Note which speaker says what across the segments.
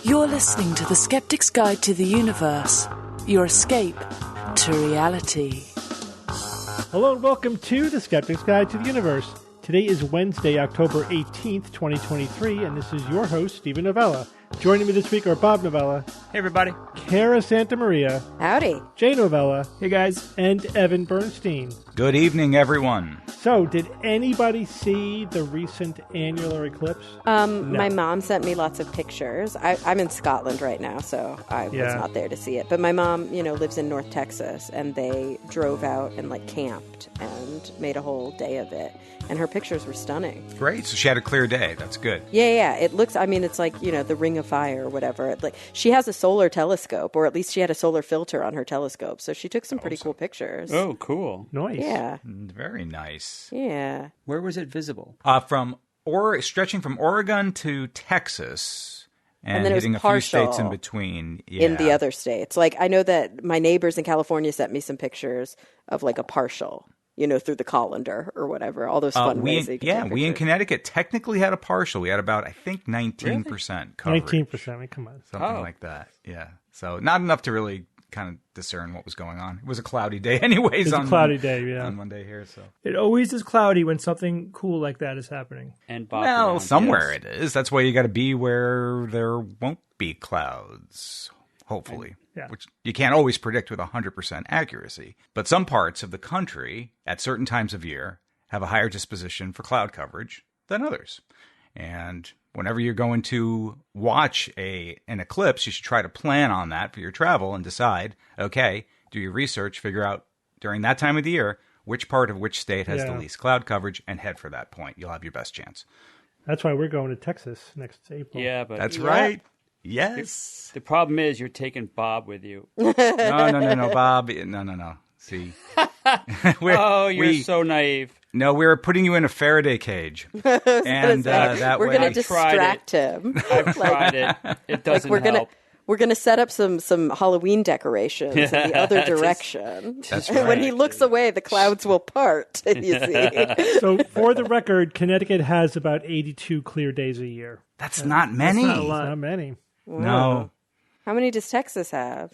Speaker 1: You're listening to the Skeptic's Guide to the Universe, your escape to reality.
Speaker 2: Hello and welcome to the Skeptic's Guide to the Universe. Today is Wednesday, October 18th, 2023, and this is your host, Stephen Novella. Joining me this week are Bob Novella.
Speaker 3: Hey, everybody.
Speaker 2: Cara Santamaria.
Speaker 4: Howdy.
Speaker 2: Jay Novella.
Speaker 3: Hey, guys.
Speaker 2: And Evan Bernstein.
Speaker 5: Good evening, everyone.
Speaker 2: So, did anybody see the recent annular eclipse?
Speaker 4: No. My mom sent me lots of pictures. I'm in Scotland right now, so I was not there to see it. But my mom, lives in North Texas, and they drove out and, camped and made a whole day of it. And her pictures were stunning.
Speaker 5: Great. So she had a clear day. That's good.
Speaker 4: Yeah. It looks, it's like, the Ring of Fire or whatever. She has a solar telescope, or at least she had a solar filter on her telescope. So she took some pretty cool pictures.
Speaker 3: Oh, cool.
Speaker 2: Nice.
Speaker 4: Yeah.
Speaker 5: Very nice.
Speaker 4: Yeah.
Speaker 3: Where was it visible?
Speaker 5: Stretching from Oregon to Texas
Speaker 4: and then
Speaker 5: hitting
Speaker 4: it was
Speaker 5: a few states in between. Yeah.
Speaker 4: In the other states. I know that my neighbors in California sent me some pictures of a partial. Through the colander or whatever, all those fun ways that you can take
Speaker 5: we in
Speaker 4: pictures.
Speaker 5: Connecticut technically had a partial. We had about, I think, 19% coverage.
Speaker 2: 19%, I mean, come on.
Speaker 5: Something like that, yeah. So not enough to really kind of discern what was going on. It was a cloudy day anyways.
Speaker 2: It was a cloudy day, yeah.
Speaker 5: On Monday here, so.
Speaker 6: It always is cloudy when something cool like that is happening.
Speaker 3: And Bob
Speaker 5: well, somewhere it is. That's why you got to be where there won't be clouds, hopefully.
Speaker 2: Yeah.
Speaker 5: Which you can't always predict with 100% accuracy. But some parts of the country, at certain times of year, have a higher disposition for cloud coverage than others. And whenever you're going to watch an eclipse, you should try to plan on that for your travel and decide, okay, do your research, figure out during that time of the year which part of which state has the least cloud coverage, and head for that point. You'll have your best chance.
Speaker 2: That's why we're going to Texas next April.
Speaker 3: Yeah, but
Speaker 5: That's right. Yes.
Speaker 3: The problem is you're taking Bob with you.
Speaker 5: No, Bob. No. See.
Speaker 3: You're so naive.
Speaker 5: No, we're putting you in a Faraday cage. And that
Speaker 4: we're
Speaker 5: way...
Speaker 4: going to distract him.
Speaker 3: I've tried it. It doesn't help.
Speaker 4: We're going to set up some Halloween decorations in the other direction.
Speaker 5: That's right.
Speaker 4: When he looks away, the clouds will part, you see.
Speaker 2: So, for the record, Connecticut has about 82 clear days a year.
Speaker 5: That's not many.
Speaker 6: That's not a lot.
Speaker 2: Not many.
Speaker 4: Wow.
Speaker 5: No.
Speaker 4: How many does Texas have?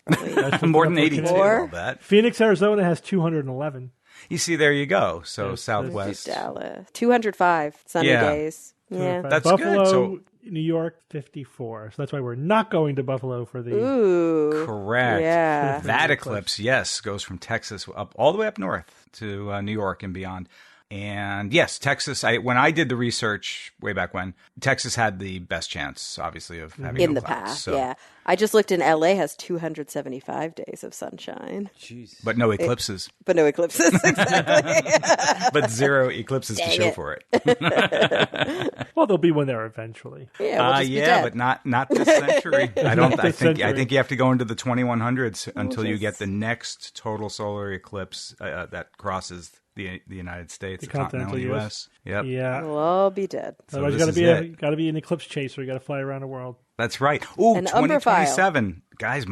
Speaker 5: More than 82, I'll bet.
Speaker 2: Phoenix, Arizona has 211.
Speaker 5: You see, there you go. So,
Speaker 2: Yes,
Speaker 5: Southwest.
Speaker 4: Dallas. 205 sunny days. Yeah.
Speaker 5: That's
Speaker 2: Buffalo,
Speaker 5: good. So,
Speaker 2: New York, 54. So that's why we're not going to Buffalo for the...
Speaker 4: Ooh.
Speaker 5: correct.
Speaker 4: Yeah.
Speaker 5: That eclipse, yes, goes from Texas up all the way up north to New York and beyond. And yes, Texas, when I did the research way back when, Texas had the best chance, obviously, of having
Speaker 4: In
Speaker 5: no
Speaker 4: the
Speaker 5: clouds.
Speaker 4: past,
Speaker 5: So-
Speaker 4: yeah. I just looked in LA has 275 days of sunshine.
Speaker 3: Jeez.
Speaker 5: But no eclipses.
Speaker 4: But no eclipses, exactly.
Speaker 5: But zero eclipses to
Speaker 4: Dang
Speaker 5: show
Speaker 4: it.
Speaker 5: for it.
Speaker 2: Well, there'll be one there eventually.
Speaker 4: Yeah, we'll just be
Speaker 5: Yeah,
Speaker 4: dead.
Speaker 5: but not this century. I think you have to go into the 2100s until you get
Speaker 4: just-
Speaker 5: the next total solar eclipse that crosses the United States, the continental U.S. Yep.
Speaker 2: Yeah.
Speaker 4: We'll all be dead.
Speaker 5: So
Speaker 2: Otherwise,
Speaker 5: this
Speaker 2: you got to be an eclipse chaser. You got to fly around the world.
Speaker 5: That's right. Ooh,
Speaker 4: An umbraphile.
Speaker 5: 2027. Guys,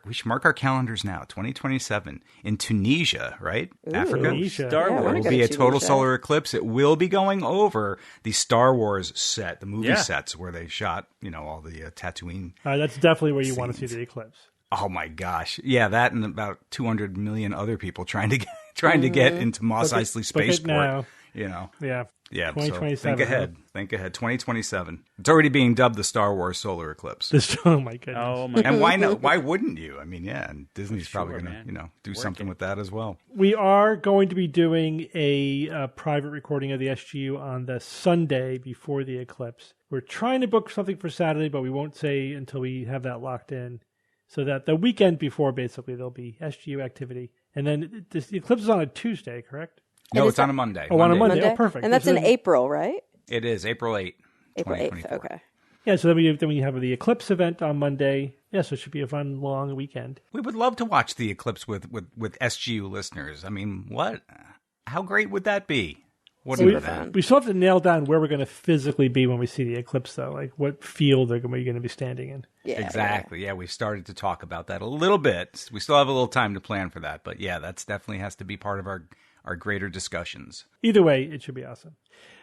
Speaker 5: we should mark our calendars now. 2027 in Tunisia, right? Africa.
Speaker 2: Tunisia.
Speaker 3: Star
Speaker 4: Yeah,
Speaker 3: Wars.
Speaker 4: we're
Speaker 5: It will
Speaker 4: gonna
Speaker 5: be
Speaker 4: go
Speaker 5: a
Speaker 4: to
Speaker 5: total
Speaker 4: Tunisia.
Speaker 5: solar eclipse. It will be going over the Star Wars set, the movie sets where they shot, all the Tatooine.
Speaker 2: That's definitely where you want to see the eclipse.
Speaker 5: Oh my gosh. Yeah, that and about 200 million other people trying to get into Mos Eisley
Speaker 2: Book it
Speaker 5: Spaceport.
Speaker 2: now.
Speaker 5: Yeah.
Speaker 2: Yeah.
Speaker 5: So
Speaker 2: 2027.
Speaker 5: think ahead. 2027. It's already being dubbed the Star Wars solar eclipse.
Speaker 2: Oh my goodness.
Speaker 3: Oh, my
Speaker 5: And why not? Why wouldn't you? I mean, yeah, and Disney's probably
Speaker 3: Sure,
Speaker 5: going to,
Speaker 3: man.
Speaker 5: do something with that as well.
Speaker 2: We are going to be doing a private recording of the SGU on the Sunday before the eclipse. We're trying to book something for Saturday, but we won't say until we have that locked in. So that the weekend before, basically, there'll be SGU activity. And then the eclipse is on a Tuesday, correct?
Speaker 5: No, it's on a Monday.
Speaker 2: Oh, on a Monday. Oh, perfect.
Speaker 4: And that's in April, right?
Speaker 5: It is April 8th.
Speaker 4: April 8th,
Speaker 5: 2024.
Speaker 4: okay.
Speaker 2: Yeah, so then we have the eclipse event on Monday. Yeah, so it should be a fun, long weekend.
Speaker 5: We would love to watch the eclipse with SGU listeners. I mean, what? How great would that be? What
Speaker 4: Super
Speaker 5: do you
Speaker 4: fun.
Speaker 5: think?
Speaker 2: We still have to nail down where we're going to physically be when we see the eclipse, though. Like, what field are we going to be standing in?
Speaker 4: Yeah,
Speaker 5: Exactly. Yeah, we've started to talk about that a little bit. We still have a little time to plan for that, but yeah, that's definitely has to be part of our greater discussions.
Speaker 2: Either way, it should be awesome.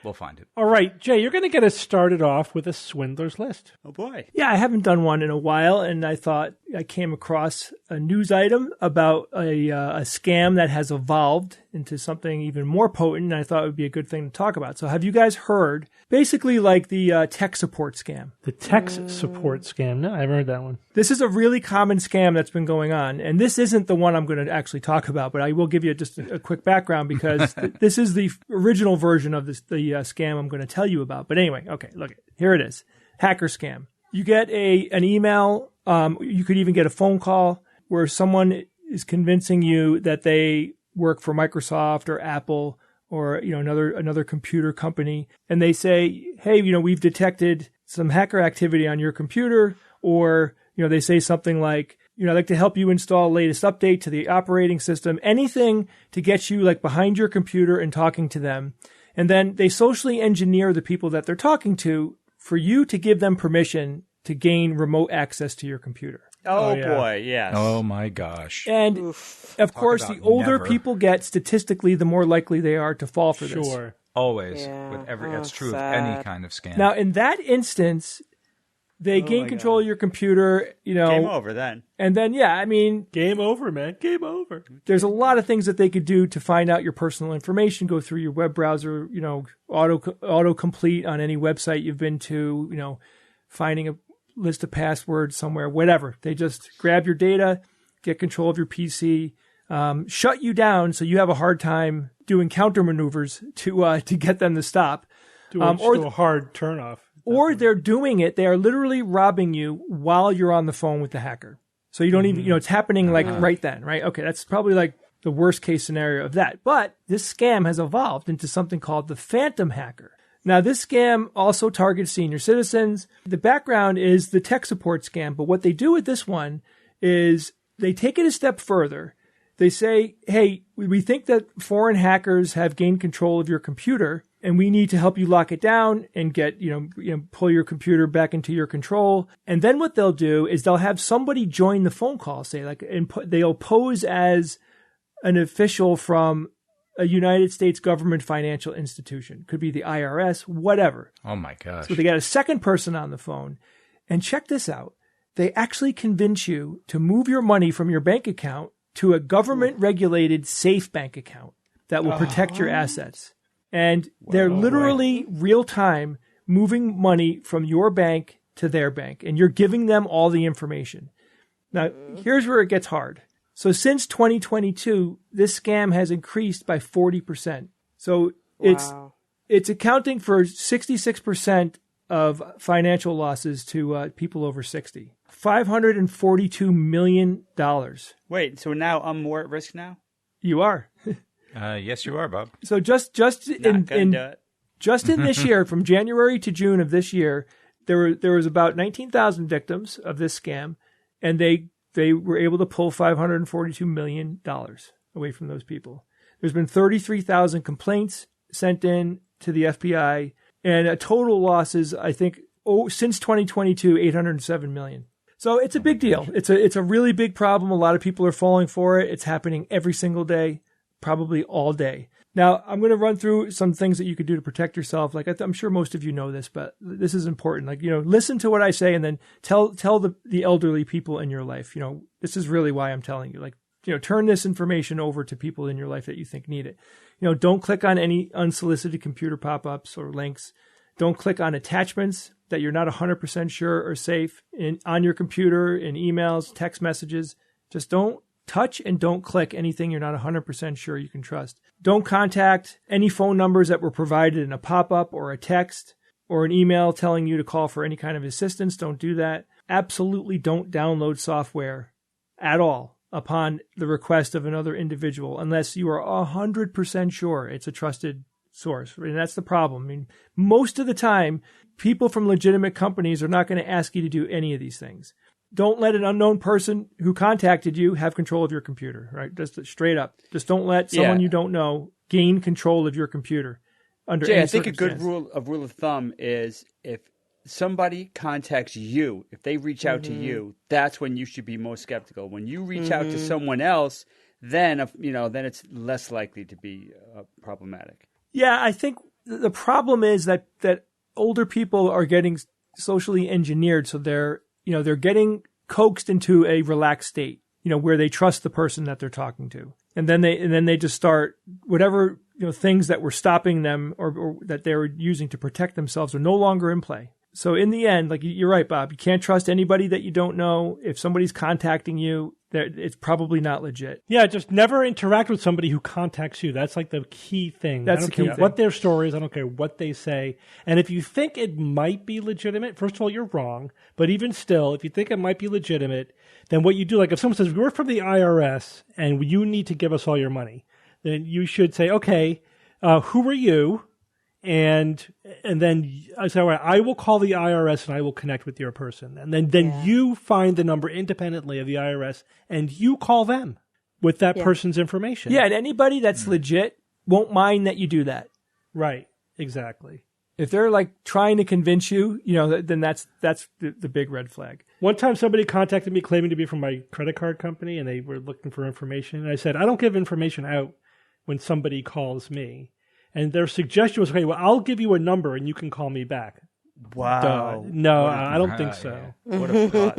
Speaker 5: We'll find it.
Speaker 2: All right, Jay, you're going to get us started off with a swindler's list.
Speaker 3: Oh, boy.
Speaker 6: Yeah, I haven't done one in a while, and I thought I came across a news item about a scam that has evolved into something even more potent, and I thought it would be a good thing to talk about. So have you guys heard, basically like the tech support scam?
Speaker 2: The tech support scam? No, I haven't heard that one.
Speaker 6: This is a really common scam that's been going on, and this isn't the one I'm going to actually talk about, but I will give you just a quick background because this is the original version of the scam I'm going to tell you about. But anyway, okay, look, here it is. Hacker scam. You get an email, you could even get a phone call where someone is convincing you that they work for Microsoft or Apple or another computer company, and they say, hey, we've detected some hacker activity on your computer, or they say something like, I'd like to help you install the latest update to the operating system, anything to get you like behind your computer and talking to them. And then they socially engineer the people that they're talking to for you to give them permission to gain remote access to your computer.
Speaker 3: Oh, boy, yes.
Speaker 5: Oh, my gosh.
Speaker 6: And, of course, the older people get, statistically, the more likely they are to fall for this.
Speaker 2: Sure.
Speaker 5: Always.
Speaker 4: Yeah.
Speaker 5: That's true
Speaker 4: sad.
Speaker 5: of any kind of scam.
Speaker 6: Now, in that instance, they gain control of your computer,
Speaker 3: Game over then.
Speaker 6: And then,
Speaker 2: Game over, man. Game over.
Speaker 6: there's a lot of things that they could do to find out your personal information, go through your web browser, auto-complete on any website you've been to, finding a list of passwords somewhere, whatever. They just grab your data, get control of your PC, shut you down so you have a hard time doing counter maneuvers to get them to stop.
Speaker 2: Do a hard turnoff.
Speaker 6: Or they're doing it, they are literally robbing you while you're on the phone with the hacker. So you don't even, it's happening like right then, right? Okay, that's probably like the worst case scenario of that. But this scam has evolved into something called the phantom hacker. Now, this scam also targets senior citizens. The background is the tech support scam, but what they do with this one is they take it a step further. They say, hey, we think that foreign hackers have gained control of your computer, and we need to help you lock it down and get, pull your computer back into your control. And then what they'll do is they'll have somebody join the phone call, they'll pose as an official from a United States government financial institution. Could be the IRS, whatever.
Speaker 5: Oh, my gosh.
Speaker 6: So they got a second person on the phone. And check this out. They actually convince you to move your money from your bank account to a government-regulated safe bank account that will protect your assets. And they're literally real-time moving money from your bank to their bank. And you're giving them all the information. Now, here's where it gets hard. So since 2022, this scam has increased by 40%. So it's accounting for 66% of financial losses to people over 60. $542 million.
Speaker 3: Wait, so now I'm more at risk now?
Speaker 6: You are.
Speaker 5: Yes, you are, Bob.
Speaker 6: So just in this year, from January to June of this year, there was about 19,000 victims of this scam, and they were able to pull $542 million away from those people. There's been 33,000 complaints sent in to the FBI, and a total losses, I think, since 2022, $807 million. So it's a big deal. It's a really big problem. A lot of people are falling for it. It's happening every single day, probably all day. Now, I'm going to run through some things that you could do to protect yourself. Like I'm sure most of you know this, but this is important. Like, listen to what I say and then tell the elderly people in your life, this is really why I'm telling you. Like, turn this information over to people in your life that you think need it. Don't click on any unsolicited computer pop-ups or links. Don't click on attachments that you're not 100% sure are safe on your computer, in emails, text messages. Just don't touch and don't click anything you're not 100% sure you can trust. Don't contact any phone numbers that were provided in a pop-up or a text or an email telling you to call for any kind of assistance. Don't do that. Absolutely don't download software at all upon the request of another individual unless you are 100% sure it's a trusted source. And that's the problem. I mean, most of the time, people from legitimate companies are not going to ask you to do any of these things. Don't let an unknown person who contacted you have control of your computer, right? Just straight up. Just don't let someone you don't know gain control of your computer under any circumstance.
Speaker 3: I think a good rule of thumb is if somebody contacts you, if they reach out to you, that's when you should be most skeptical. When you reach out to someone else, then it's less likely to be problematic.
Speaker 6: Yeah, I think the problem is that older people are getting socially engineered, so they're getting coaxed into a relaxed state, where they trust the person that they're talking to, and then they just start whatever things that were stopping them or that they were using to protect themselves are no longer in play. So in the end, like you're right, Bob, you can't trust anybody that you don't know. If somebody's contacting you, it's probably not legit.
Speaker 2: Yeah, just never interact with somebody who contacts you. That's like the key thing.
Speaker 6: That's
Speaker 2: I don't
Speaker 6: the key
Speaker 2: care
Speaker 6: thing.
Speaker 2: what their story is. I don't care what they say. And if you think it might be legitimate, first of all, you're wrong. But even still, if you think it might be legitimate, then what you do, like if someone says, we're from the IRS and you need to give us all your money, then you should say, okay, who are you? And then I say, all right, I will call the IRS and I will connect with your person. And then you find the number independently of the IRS and you call them with that person's information.
Speaker 6: Yeah, and anybody that's legit won't mind that you do that.
Speaker 2: Right, exactly.
Speaker 6: If they're like trying to convince you, then that's the big red flag.
Speaker 2: One time somebody contacted me claiming to be from my credit card company and they were looking for information. And I said, I don't give information out when somebody calls me. And their suggestion was, okay, well, I'll give you a number and you can call me back.
Speaker 3: Wow.
Speaker 2: No, I don't think so.
Speaker 3: Yeah. What a thought.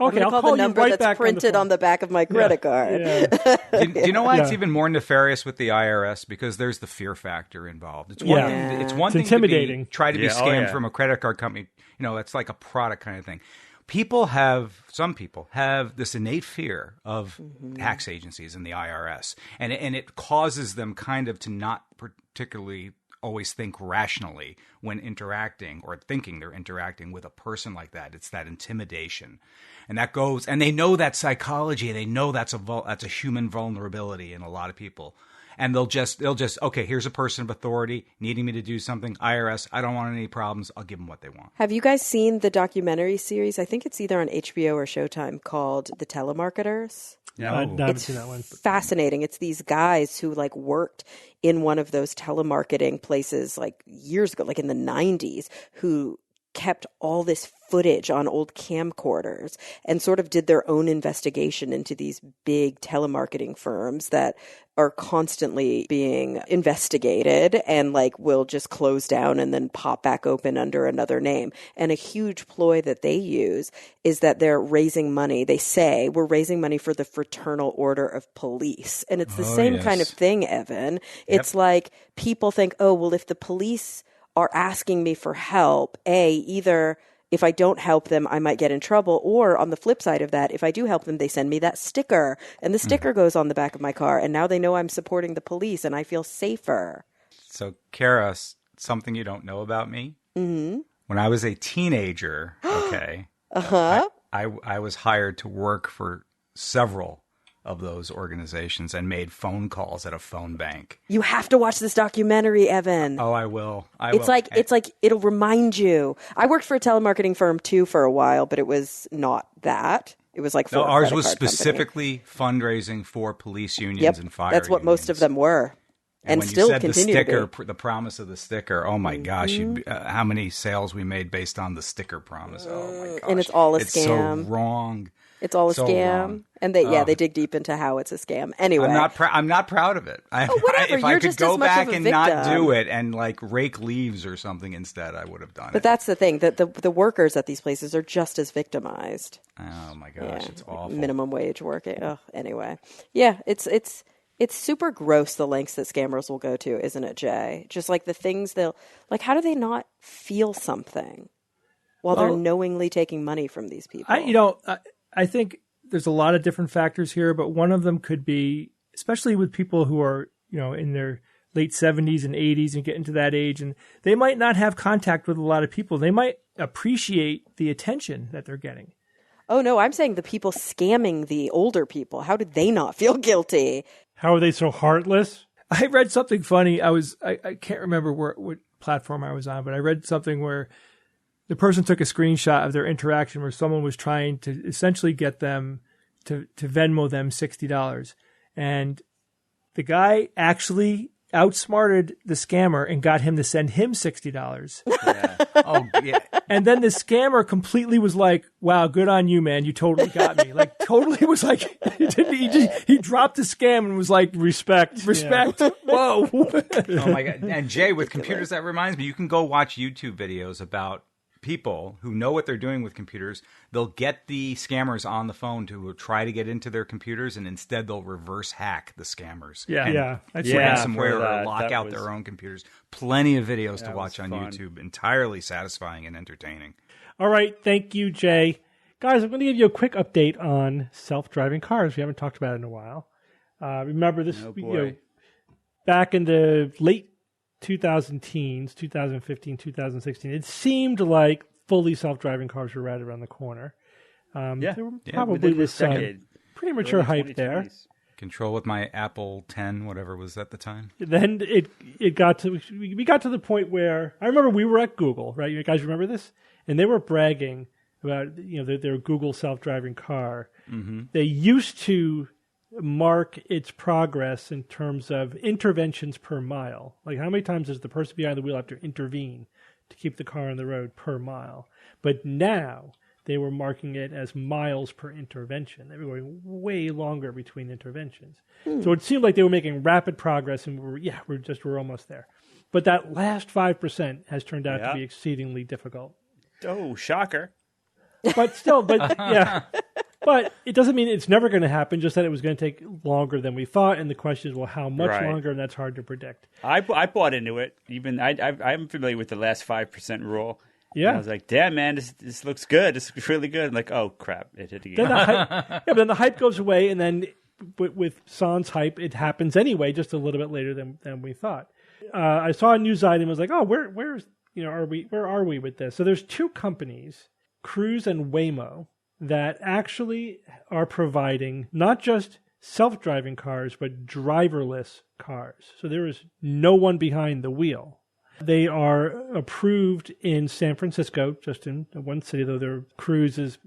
Speaker 2: Okay, I'll
Speaker 4: call
Speaker 2: call
Speaker 4: the number
Speaker 2: you right
Speaker 4: that's
Speaker 2: back
Speaker 4: printed on the back of my credit card.
Speaker 2: Yeah.
Speaker 5: Do you know why it's even more nefarious with the IRS? Because there's the fear factor involved. It's one thing. It's one thing
Speaker 2: intimidating.
Speaker 5: to try to be scammed from a credit card company. That's like a product kind of thing. Some people have this innate fear of tax agencies and the IRS, and it causes them kind of to not particularly always think rationally when interacting or thinking they're interacting with a person like that. It's that intimidation, and that goes, and they know that psychology. They know that's a human vulnerability in a lot of people. And they'll just okay, here's a person of authority needing me to do something. IRS, I don't want any problems. I'll give them what they want.
Speaker 4: Have you guys seen the documentary series? I think it's either on HBO or Showtime called The Telemarketers.
Speaker 2: No, I haven't seen that one.
Speaker 4: Fascinating. It's these guys who worked in one of those telemarketing places years ago, in the 90s, who kept all this footage on old camcorders and sort of did their own investigation into these big telemarketing firms that are constantly being investigated and will just close down and then pop back open under another name. And a huge ploy that they use is that they're raising money. They say, we're raising money for the Fraternal Order of Police. And it's the same kind of thing, Evan. It's like people think, oh, well, if the police are asking me for help, either if I don't help them, I might get in trouble. Or on the flip side of that, if I do help them, they send me that sticker. And the sticker goes on the back of my car. And now they know I'm supporting the police and I feel safer.
Speaker 5: So, Kara, something you don't know about me? Mm-hmm. When I was a teenager, I was hired to work for several of those organizations and made phone calls at a phone bank.
Speaker 4: You have to watch this documentary, Evan.
Speaker 5: Oh, I will.
Speaker 4: It's like it'll remind you. I worked for a telemarketing firm too for a while, but it was not that. It was for
Speaker 5: ours was specifically fundraising for police unions and fire
Speaker 4: That's what
Speaker 5: unions.
Speaker 4: Most of them were. And
Speaker 5: when
Speaker 4: still
Speaker 5: you said
Speaker 4: continue
Speaker 5: the sticker,
Speaker 4: to be.
Speaker 5: the promise of the sticker, oh my gosh, how many sales we made based on the sticker promise. Oh my gosh.
Speaker 4: And it's all a scam.
Speaker 5: It's so wrong.
Speaker 4: It's all a
Speaker 5: so
Speaker 4: scam.
Speaker 5: Wrong.
Speaker 4: And they dig deep into how it's a scam. Anyway.
Speaker 5: I'm not proud of it.
Speaker 4: Whatever.
Speaker 5: If I
Speaker 4: You're
Speaker 5: could
Speaker 4: just
Speaker 5: go
Speaker 4: as much
Speaker 5: back
Speaker 4: of a
Speaker 5: and
Speaker 4: victim.
Speaker 5: not do it and rake leaves or something instead, I would have done it.
Speaker 4: But that's the thing, that the workers at these places are just as victimized.
Speaker 5: Oh my gosh, it's awful.
Speaker 4: Minimum wage working. Anyway. Yeah, it's super gross, the lengths that scammers will go to, isn't it, Jay? Just the things they'll how do they not feel something while they're knowingly taking money from these people?
Speaker 6: I think there's a lot of different factors here, but one of them could be, especially with people who are, in their late 70s and 80s and getting to that age, and they might not have contact with a lot of people. They might appreciate the attention that they're getting.
Speaker 4: Oh, no, I'm saying the people scamming the older people. How did they not feel guilty?
Speaker 2: How are they so heartless?
Speaker 6: I read something funny. I can't remember what platform I was on, but I read something where the person took a screenshot of their interaction where someone was trying to essentially get them to Venmo them $60. And the guy actually outsmarted the scammer and got him to send him $60.
Speaker 3: Yeah.
Speaker 5: Oh, yeah.
Speaker 6: And then the scammer completely was like, wow, good on you, man. You totally got me. Like, totally was like, he dropped the scam and was like, respect.
Speaker 2: Yeah.
Speaker 6: Whoa.
Speaker 5: Oh, my God. And Jay, with computers, that reminds me, you can go watch YouTube videos about people who know what they're doing with computers. They'll get the scammers on the phone to try to get into their computers, and instead they'll reverse hack the scammers.
Speaker 6: Yeah.
Speaker 5: And
Speaker 2: Yeah.
Speaker 5: ransomware
Speaker 3: that.
Speaker 5: or lock
Speaker 3: That
Speaker 5: out
Speaker 3: was-
Speaker 5: their own computers. Plenty of videos to
Speaker 3: That
Speaker 5: watch
Speaker 3: was
Speaker 5: on
Speaker 3: fun.
Speaker 5: YouTube. Entirely satisfying and entertaining.
Speaker 2: All right. Thank you, Jay. Guys, I'm going to give you a quick update on self-driving cars. We haven't talked about it in a while. Remember this,
Speaker 3: Oh, boy.
Speaker 2: back in the late 2010s, 2015, 2016, it seemed like fully self-driving cars were right around the corner.
Speaker 3: Yeah.
Speaker 2: There were
Speaker 3: Yeah,
Speaker 2: probably
Speaker 3: within
Speaker 2: this
Speaker 3: this decade.
Speaker 2: pretty mature
Speaker 3: Early
Speaker 2: hype there.
Speaker 3: 2020s.
Speaker 5: Control with my Apple 10, whatever was at the time.
Speaker 2: Then it got to we got to the point where I remember we were at Google, right? You guys remember this? And they were bragging about their Google self-driving car. Mm-hmm. They used to mark its progress in terms of interventions per mile. Like how many times does the person behind the wheel have to intervene to keep the car on the road per mile? But now they were marking it as miles per intervention. They were going way longer between interventions. So it seemed like they were making rapid progress, and we're almost there. But that last 5% has turned out to be exceedingly difficult.
Speaker 3: Oh, shocker.
Speaker 2: But still, yeah. But it doesn't mean it's never going to happen, just that it was going to take longer than we thought. And the question is, well, how much
Speaker 3: Right.
Speaker 2: longer? And that's hard to predict.
Speaker 3: I bought into it. Even I'm familiar with the last 5% rule.
Speaker 2: Yeah.
Speaker 3: And I was like, damn, man, this looks good. This looks really good. I'm like, oh, crap. It hit again.
Speaker 2: Then the hype, but then the hype goes away, and then with Sans hype, it happens anyway, just a little bit later than we thought. I saw a news item. I was like, oh, where are we with this? So there's two companies, Cruise and Waymo, that actually are providing not just self-driving cars, but driverless cars. So there is no one behind the wheel. They are approved in San Francisco, just in one city, though their Cruise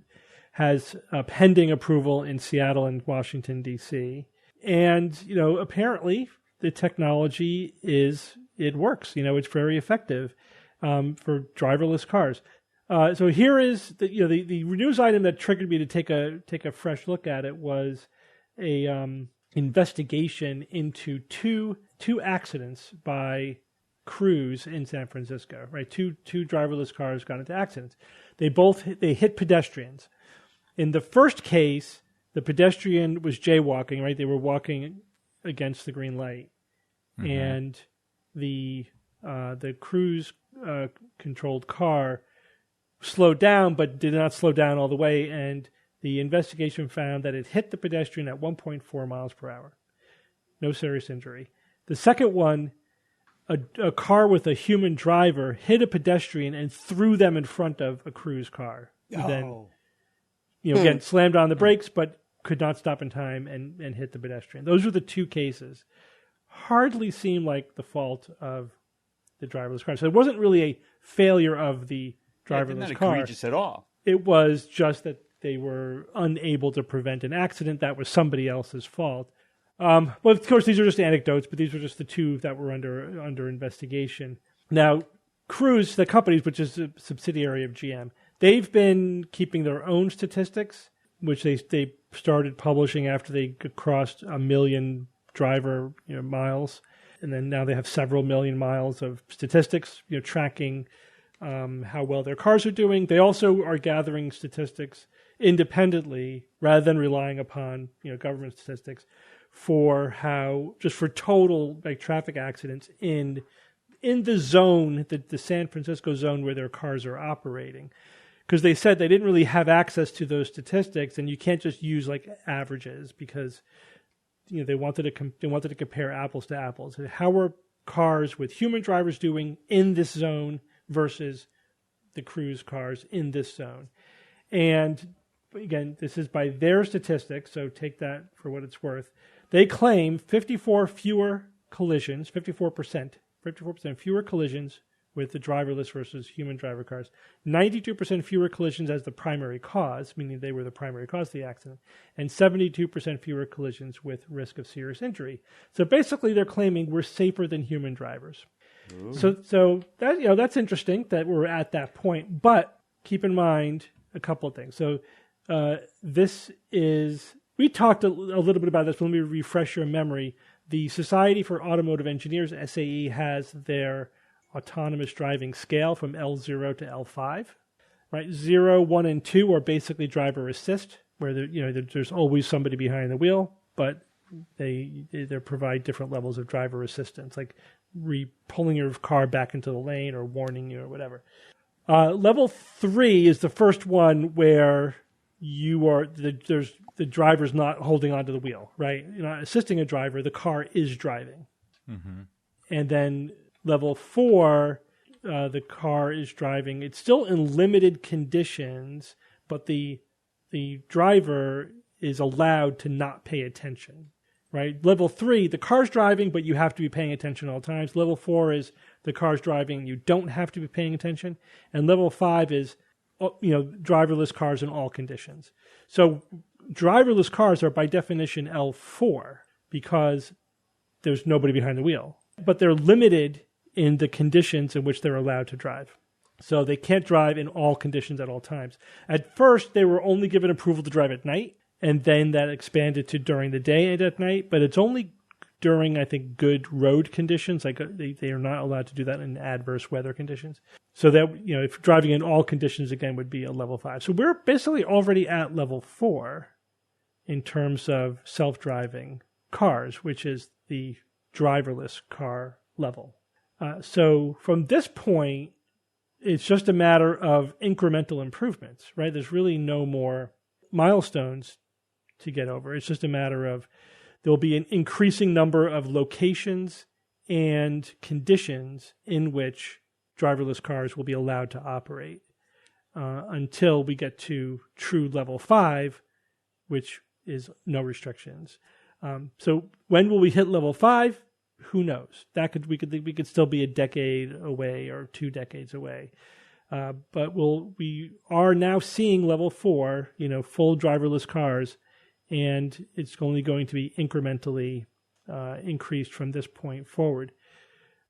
Speaker 2: has pending approval in Seattle and Washington, D.C. And, apparently the technology it works. It's very effective for driverless cars. So here is the news item that triggered me to take a fresh look at it was a investigation into two accidents by Cruise in San Francisco. Right, two driverless cars got into accidents. They hit pedestrians. In the first case, the pedestrian was jaywalking. Right, they were walking against the green light, and the Cruise controlled car slowed down, but did not slow down all the way, and the investigation found that it hit the pedestrian at 1.4 miles per hour. No serious injury. The second one, a car with a human driver hit a pedestrian and threw them in front of a Cruise car. Then, again, slammed on the brakes, but could not stop in time and hit the pedestrian. Those were the two cases. Hardly seem like the fault of the driverless car. So it wasn't really a failure of the driverless
Speaker 3: not
Speaker 2: car.
Speaker 3: egregious at all.
Speaker 2: It was just that they were unable to prevent an accident that was somebody else's fault. Well, of course, these are just anecdotes, but these were just the two that were under investigation. Now, Cruise, the company, which is a subsidiary of GM, they've been keeping their own statistics, which they started publishing after they crossed 1 million driver miles, and then now they have several million miles of statistics, tracking how well their cars are doing. They also are gathering statistics independently rather than relying upon government statistics for total traffic accidents in the zone, the San Francisco zone where their cars are operating. Because they said they didn't really have access to those statistics, and you can't just use averages because they wanted to compare apples to apples. How are cars with human drivers doing in this zone versus the Cruise cars in this zone? And again, this is by their statistics, so take that for what it's worth. They claim 54% fewer collisions with the driverless versus human driver cars. 92% fewer collisions as the primary cause, meaning they were the primary cause of the accident, and 72% fewer collisions with risk of serious injury. So basically they're claiming we're safer than human drivers. Ooh. So that, that's interesting that we're at that point, but keep in mind a couple of things. So we talked a little bit about this, but let me refresh your memory. The Society for Automotive Engineers, SAE, has their autonomous driving scale from L0 to L5. Right, 0, 1, and 2 are basically driver assist, where there's always somebody behind the wheel, but they provide different levels of driver assistance, like pulling your car back into the lane or warning you or whatever. Level 3 is the first one where the driver's not holding onto the wheel, right? You're not assisting a driver, the car is driving. Mm-hmm. And then level 4, the car is driving. It's still in limited conditions, but the driver is allowed to not pay attention, right? Level 3, the car's driving, but you have to be paying attention all times. Level 4 is the car's driving, you don't have to be paying attention. And level 5 is driverless cars in all conditions. So driverless cars are by definition L4 because there's nobody behind the wheel. But they're limited in the conditions in which they're allowed to drive. So they can't drive in all conditions at all times. At first, they were only given approval to drive at night, and then that expanded to during the day and at night, but it's only during, I think, good road conditions. Like they are not allowed to do that in adverse weather conditions. So that, if driving in all conditions again would be a level 5. So we're basically already at level 4 in terms of self-driving cars, which is the driverless car level. So from this point, it's just a matter of incremental improvements, right? There's really no more milestones to get over. It's just a matter of there'll be an increasing number of locations and conditions in which driverless cars will be allowed to operate until we get to true level 5, which is no restrictions. So when will we hit level 5? Who knows? We could still be a decade away or 2 decades away. But we are now seeing level 4, full driverless cars, and it's only going to be incrementally increased from this point forward.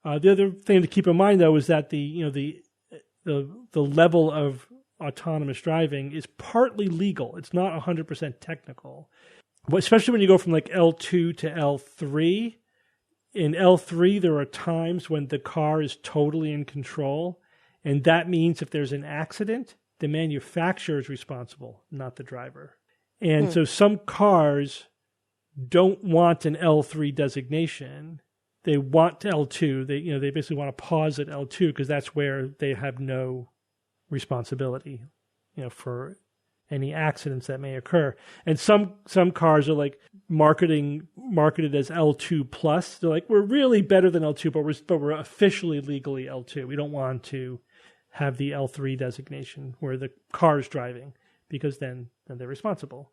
Speaker 2: The other thing to keep in mind, though, is that the level of autonomous driving is partly legal. It's not 100% technical, but especially when you go from like L2 to L3. In L3, there are times when the car is totally in control, and that means if there's an accident, the manufacturer is responsible, not the driver. And so some cars don't want an L3 designation. They want L2. They basically want to pause at L2 because that's where they have no responsibility, for any accidents that may occur. And some cars are like marketed as L2 plus. They're like, we're really better than L2, but we're officially legally L2. We don't want to have the L3 designation where the car is driving, because then they're responsible.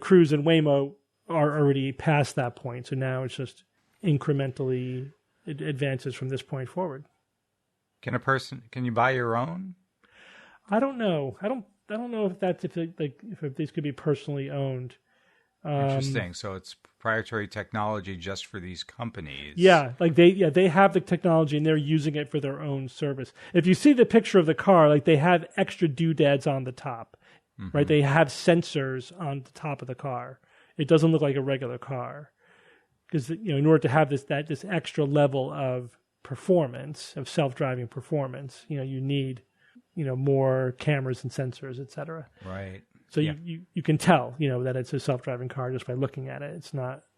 Speaker 2: Cruise and Waymo are already past that point, so now it's just incrementally advances from this point forward.
Speaker 5: Can you buy your own?
Speaker 2: I don't know. I don't know if these could be personally owned.
Speaker 5: Interesting. So it's proprietary technology just for these companies.
Speaker 2: Yeah, they have the technology and they're using it for their own service. If you see the picture of the car, they have extra doodads on the top, right? They have sensors on the top of the car. It doesn't look like a regular car because in order to have this extra level of performance, of self-driving performance, you need more cameras and sensors, et cetera.
Speaker 5: Right.
Speaker 2: So you can tell, that it's a self-driving car just by looking at it.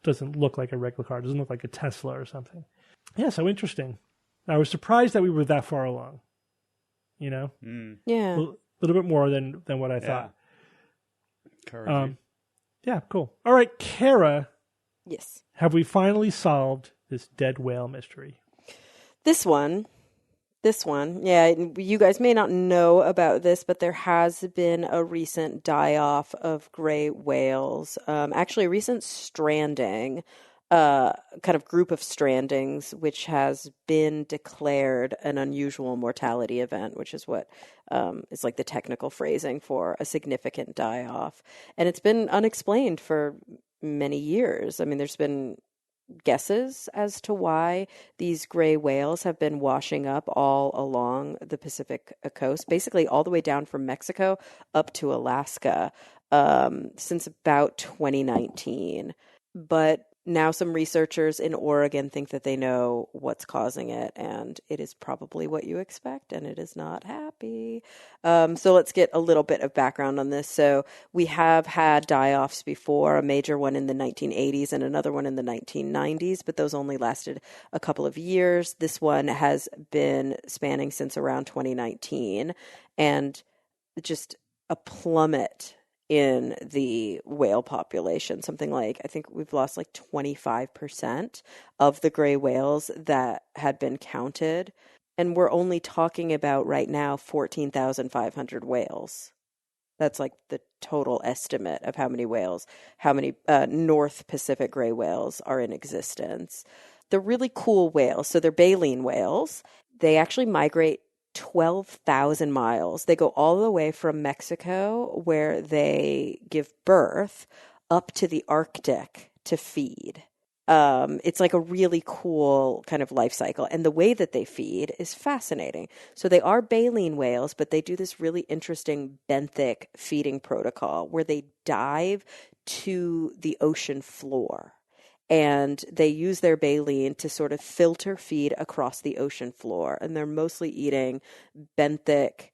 Speaker 2: Doesn't look like a regular car. It doesn't look like a Tesla or something. Yeah, so interesting. I was surprised that we were that far along. Yeah. A little bit more than what I thought. Yeah, cool. All right, Kara.
Speaker 4: Yes.
Speaker 2: Have we finally solved this dead whale mystery?
Speaker 4: This one, yeah, you guys may not know about this, but there has been a recent die-off of gray whales. Actually, a recent stranding kind of group of strandings, which has been declared an unusual mortality event, which is what is like the technical phrasing for a significant die-off. And it's been unexplained for many years. I mean, there's been guesses as to why these gray whales have been washing up all along the Pacific coast, basically all the way down from Mexico up to Alaska, since about 2019. But now some researchers in Oregon think that they know what's causing it, and it is probably what you expect, and it is not happy. So let's get a little bit of background on this. So we have had die-offs before, a major one in the 1980s and another one in the 1990s, but those only lasted a couple of years. This one has been spanning since around 2019, and just a plummet in the whale population. Something like, I think we've lost like 25% of the gray whales that had been counted. And we're only talking about right now 14,500 whales. That's like the total estimate of how many North Pacific gray whales are in existence. The really cool whales, so they're baleen whales. They actually migrate 12,000 miles. They go all the way from Mexico, where they give birth, up to the Arctic to feed. It's like a really cool kind of life cycle. And the way that they feed is fascinating. So they are baleen whales, but they do this really interesting benthic feeding protocol where they dive to the ocean floor. And they use their baleen to sort of filter feed across the ocean floor. And they're mostly eating benthic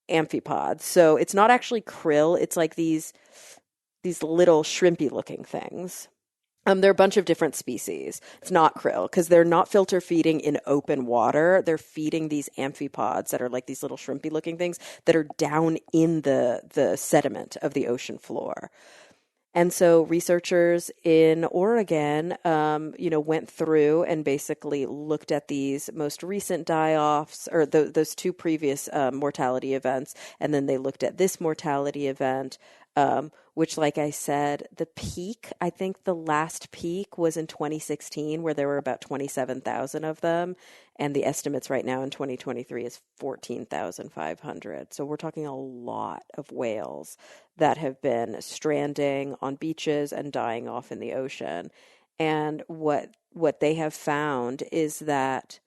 Speaker 4: amphipods. So it's not actually krill. It's like these little shrimpy looking things. There are a bunch of different species. It's not krill because they're not filter feeding in open water. They're feeding these amphipods that are like these little shrimpy looking things that are down in the sediment of the ocean floor. And so researchers in Oregon, went through and basically looked at these most recent die-offs, or those two previous mortality events, and then they looked at this mortality event, which, like I said, the peak, I think the last peak was in 2016, where there were about 27,000 of them, and the estimates right now in 2023 is 14,500. So we're talking a lot of whales that have been stranding on beaches and dying off in the ocean. And what they have found is that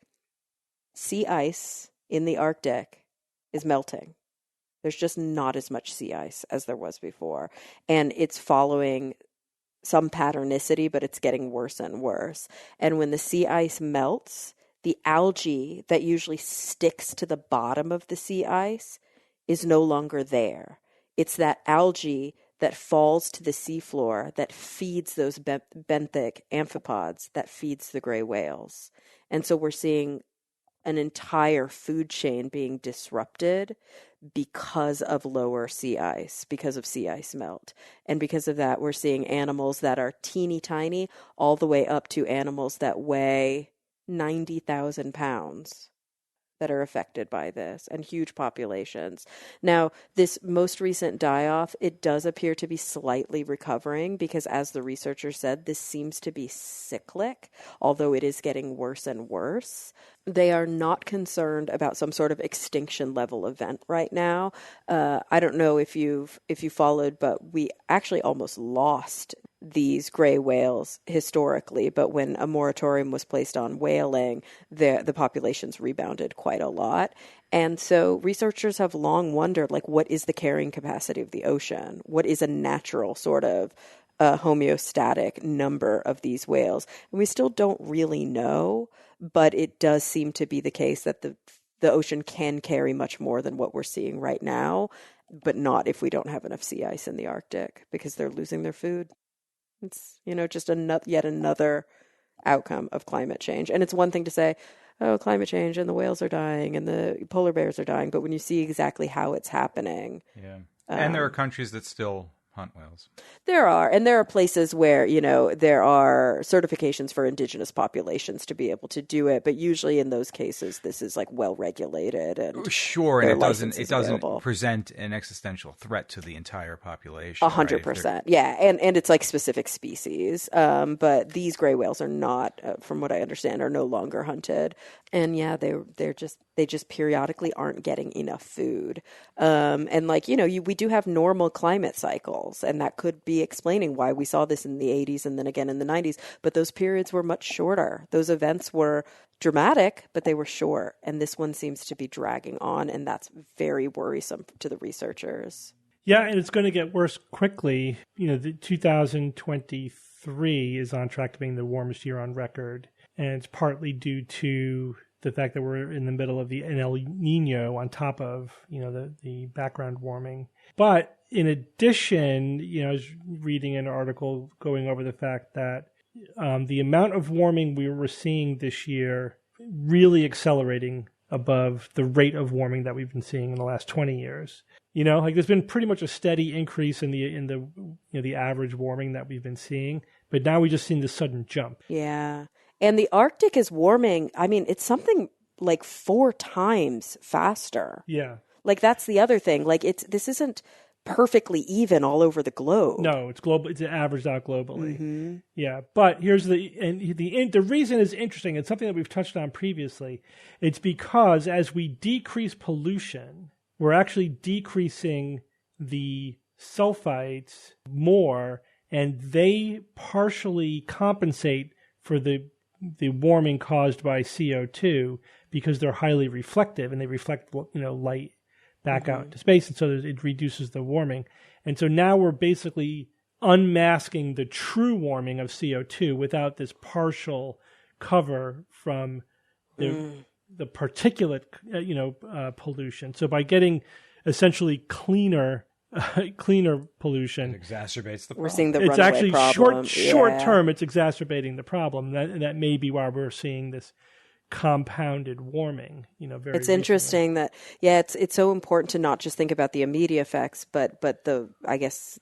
Speaker 4: sea ice in the Arctic is melting. There's just not as much sea ice as there was before. And it's following some patternicity, but it's getting worse and worse. And when the sea ice melts, the algae that usually sticks to the bottom of the sea ice is no longer there. It's that algae that falls to the seafloor that feeds those benthic amphipods, that feeds the gray whales. And so we're seeing an entire food chain being disrupted because of lower sea ice, because of sea ice melt. And because of that, we're seeing animals that are teeny tiny all the way up to animals that weigh 90,000 pounds that are affected by this, and huge populations. Now, this most recent die-off, it does appear to be slightly recovering because, as the researcher said, this seems to be cyclic, although it is getting worse and worse. They are not concerned about some sort of extinction level event right now. I don't know if you followed, but we actually almost lost these gray whales historically, but when a moratorium was placed on whaling, the populations rebounded quite a lot. And so researchers have long wondered, like, what is the carrying capacity of the ocean? What is a natural sort of homeostatic number of these whales? And we still don't really know, but it does seem to be the case that the ocean can carry much more than what we're seeing right now, but not if we don't have enough sea ice in the Arctic because they're losing their food. It's, just yet another outcome of climate change. And it's one thing to say, oh, climate change and the whales are dying and the polar bears are dying. But when you see exactly how it's happening.
Speaker 5: Yeah. And there are countries that still hunt whales.
Speaker 4: There are. And there are places where, there are certifications for indigenous populations to be able to do it. But usually in those cases, this is like well regulated. And
Speaker 5: sure. And it doesn't
Speaker 4: available.
Speaker 5: present an existential threat to the entire population.
Speaker 4: 100%.
Speaker 5: Right?
Speaker 4: Yeah. And it's like specific species. But these gray whales are not, from what I understand, are no longer hunted. And yeah, they just periodically aren't getting enough food. And like, we do have normal climate cycles, and that could be explaining why we saw this in the 80s and then again in the 90s. But those periods were much shorter. Those events were dramatic, but they were short. And this one seems to be dragging on, and that's very worrisome to the researchers.
Speaker 2: Yeah, and it's going to get worse quickly. The 2023 is on track to being the warmest year on record, and it's partly due to the fact that we're in the middle of an El Nino on top of, the background warming. But in addition, I was reading an article going over the fact that the amount of warming we were seeing this year really accelerating above the rate of warming that we've been seeing in the last 20 years. There's been pretty much a steady increase in the average warming that we've been seeing, but now we just seen this sudden jump.
Speaker 4: Yeah. And the Arctic is warming. I mean, it's something like 4 times faster.
Speaker 2: Yeah.
Speaker 4: Like that's the other thing. Like this isn't perfectly even all over the globe.
Speaker 2: No, it's global. It's averaged out globally.
Speaker 4: Mm-hmm.
Speaker 2: Yeah, but here's the reason is interesting. It's something that we've touched on previously. It's because as we decrease pollution, we're actually decreasing the sulfites more, and they partially compensate for the warming caused by CO2 because they're highly reflective and they reflect light back out into space, and so it reduces the warming. And so now we're basically unmasking the true warming of CO2 without this partial cover from the particulate pollution. So by getting essentially cleaner pollution,
Speaker 5: it exacerbates the problem.
Speaker 4: We're seeing the
Speaker 2: it's
Speaker 4: runaway
Speaker 2: actually
Speaker 4: problem.
Speaker 2: short term. It's exacerbating the problem. That may be why we're seeing this compounded warming. Very.
Speaker 4: It's interesting that it's so important to not just think about the immediate effects, but the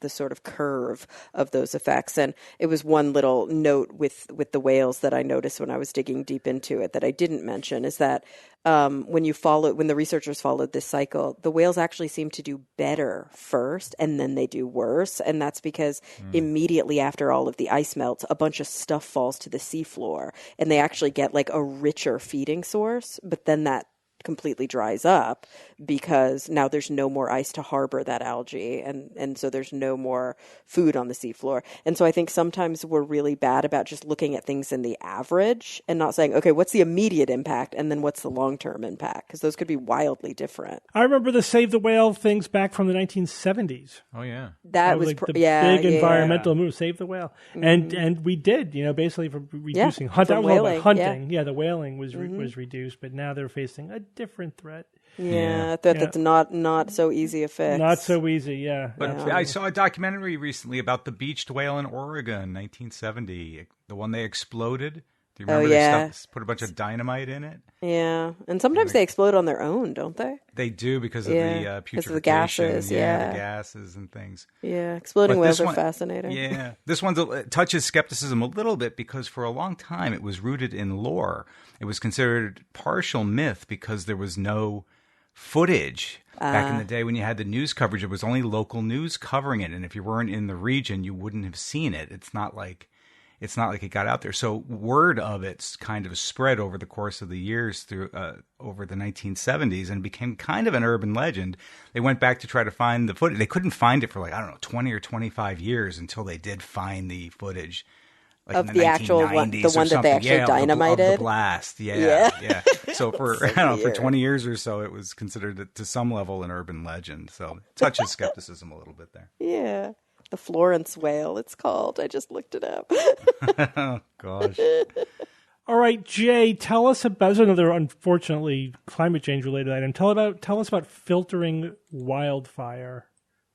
Speaker 4: sort of curve of those effects. And it was one little note with the whales that I noticed when I was digging deep into it that I didn't mention is that when the researchers followed this cycle, the whales actually seem to do better first and then they do worse. And that's because immediately after all of the ice melts, a bunch of stuff falls to the seafloor and they actually get like a richer feeding source. But then that completely dries up because now there's no more ice to harbor that algae, and so there's no more food on the seafloor. And so I think sometimes we're really bad about just looking at things in the average and not saying, okay, what's the immediate impact and then what's the long-term impact, because those could be wildly different.
Speaker 2: I remember the Save the Whale things back from the 1970s.
Speaker 5: Oh yeah,
Speaker 4: that was
Speaker 2: like the big environmental move, Save the Whale, and we did, basically for reducing that was all about hunting. Yeah, the whaling was reduced, but now they're facing a different threat.
Speaker 4: That's not so easy a fix.
Speaker 2: Not so easy, yeah.
Speaker 5: But I saw a documentary recently about the beached whale in Oregon, 1970, the one they exploded. Do you remember they put a bunch of dynamite in it?
Speaker 4: Yeah, and sometimes they explode on their own, don't they?
Speaker 5: They do because of the putrefaction.
Speaker 4: Because of the gases,
Speaker 5: the gases and things.
Speaker 4: Yeah, exploding whales are fascinating.
Speaker 5: Yeah, this one touches skepticism a little bit because for a long time it was rooted in lore. It was considered partial myth because there was no footage. Back in the day when you had the news coverage, it was only local news covering it, and if you weren't in the region, you wouldn't have seen it. It's not like it got out there. So word of it's kind of spread over the course of the years through over the 1970s and became kind of an urban legend. They went back to try to find the footage. They couldn't find it for 20 or 25 years until they did find the footage. Like
Speaker 4: of the actual one, the one that they actually dynamited?
Speaker 5: Of the blast, yeah. So for for 20 years or so, it was considered to some level an urban legend. So it touches skepticism a little bit there.
Speaker 4: Yeah. The Florence whale, it's called. I just looked it up.
Speaker 5: Oh, gosh.
Speaker 2: All right, Jay, tell us about another, unfortunately, climate change related item. Tell us about filtering wildfire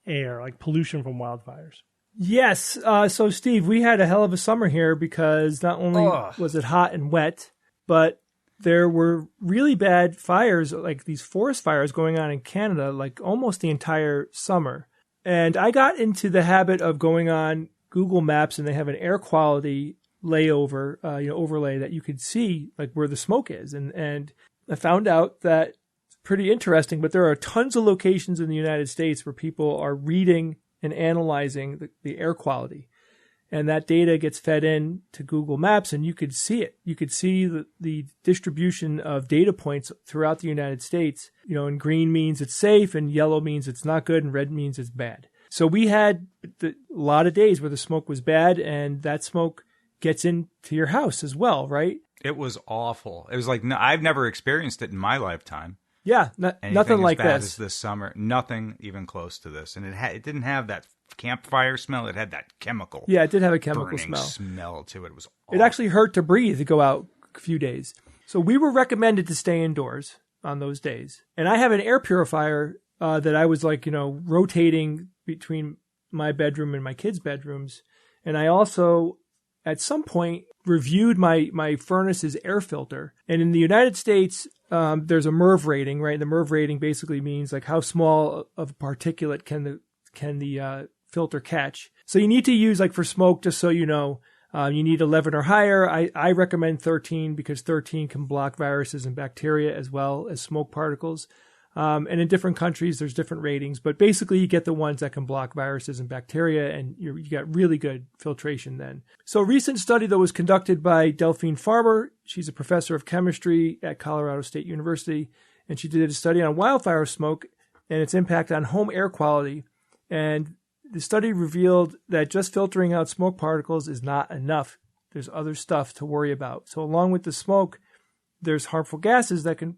Speaker 2: air, like pollution from wildfires.
Speaker 6: Yes. So, Steve, we had a hell of a summer here because not only was it hot and wet, but there were really bad fires, like these forest fires going on in Canada, like almost the entire summer. And I got into the habit of going on Google Maps, and they have an air quality layover, overlay that you could see like where the smoke is. And I found out that it's pretty interesting, but there are tons of locations in the United States where people are reading and analyzing the air quality. And that data gets fed in to Google Maps, and you could see it. You could see the distribution of data points throughout the United States. And green means it's safe, and yellow means it's not good, and red means it's bad. So we had a lot of days where the smoke was bad, and that smoke gets into your house as well, right?
Speaker 5: It was awful. It was like, I've never experienced it in my lifetime.
Speaker 6: Yeah, nothing like
Speaker 5: as bad
Speaker 6: this.
Speaker 5: As this summer. Nothing even close to this. And it didn't have that campfire smell. It had that chemical.
Speaker 6: Yeah, it did have a chemical
Speaker 5: smell to it. It was awful.
Speaker 6: It actually hurt to breathe to go out a few days. So we were recommended to stay indoors on those days. And I have an air purifier that I was rotating between my bedroom and my kids' bedrooms. And I also, at some point, reviewed my furnace's air filter. And in the United States, there's a MERV rating, right? The MERV rating basically means like how small of a particulate can the filter catch. So you need to use, like for smoke, just so you know, you need 11 or higher. I recommend 13 because 13 can block viruses and bacteria as well as smoke particles. And in different countries, there's different ratings, but basically you get the ones that can block viruses and bacteria, and you got really good filtration then. So a recent study that was conducted by Delphine Farmer, she's a professor of chemistry at Colorado State University, and she did a study on wildfire smoke and its impact on home air quality. And the study revealed that just filtering out smoke particles is not enough. There's other stuff to worry about. So along with the smoke, there's harmful gases that can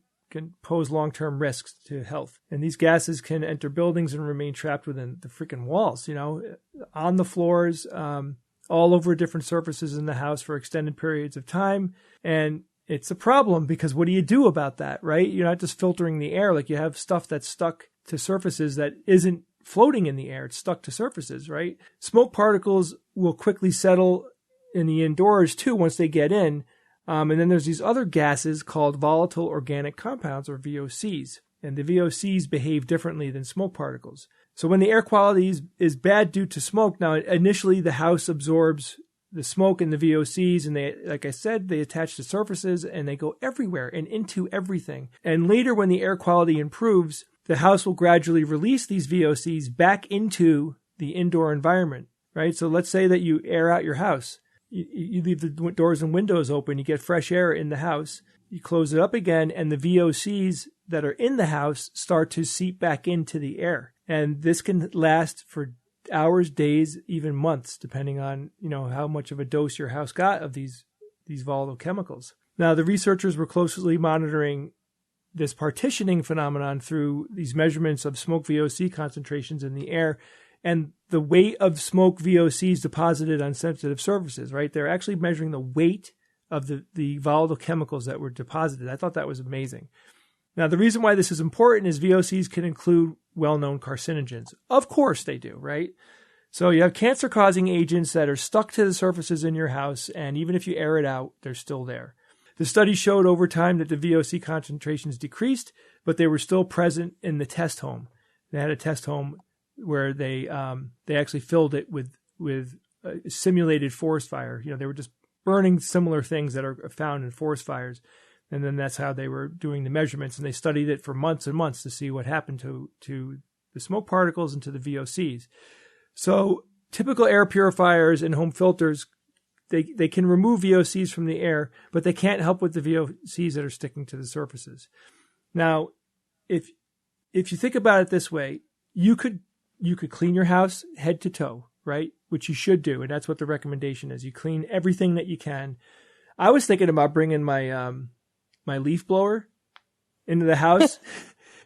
Speaker 6: pose long-term risks to health. And these gases can enter buildings and remain trapped within the freaking walls, on the floors, all over different surfaces in the house for extended periods of time. And it's a problem because what do you do about that, right? You're not just filtering the air. Like you have stuff that's stuck to surfaces that isn't floating in the air. It's stuck to surfaces, right? Smoke particles will quickly settle in the indoors too once they get in. And then there's these other gases called volatile organic compounds, or VOCs. And the VOCs behave differently than smoke particles. So when the air quality is bad due to smoke, now initially the house absorbs the smoke and the VOCs, and they, like I said, they attach to surfaces and they go everywhere and into everything. And later when the air quality improves, the house will gradually release these VOCs back into the indoor environment, right? So let's say that you air out your house. You leave the doors and windows open, you get fresh air in the house, you close it up again, and the VOCs that are in the house start to seep back into the air. And this can last for hours, days, even months, depending on, how much of a dose your house got of these volatile chemicals. Now, the researchers were closely monitoring this partitioning phenomenon through these measurements of smoke VOC concentrations in the air and the weight of smoke VOCs deposited on sensitive surfaces, right? They're actually measuring the weight of the volatile chemicals that were deposited. I thought that was amazing. Now, the reason why this is important is VOCs can include well-known carcinogens. Of course they do, right? So you have cancer-causing agents that are stuck to the surfaces in your house, and even if you air it out, they're still there. The study showed over time that the VOC concentrations decreased, but they were still present in the test home. They had a test home where they actually filled it with simulated forest fire. They were just burning similar things that are found in forest fires. And then that's how they were doing the measurements. And they studied it for months and months to see what happened to the smoke particles and to the VOCs. So typical air purifiers and home filters, they can remove VOCs from the air, but they can't help with the VOCs that are sticking to the surfaces. Now, if you think about it this way, you could clean your house head to toe, right? Which you should do. And that's what the recommendation is. You clean everything that you can. I was thinking about bringing my my leaf blower into the house,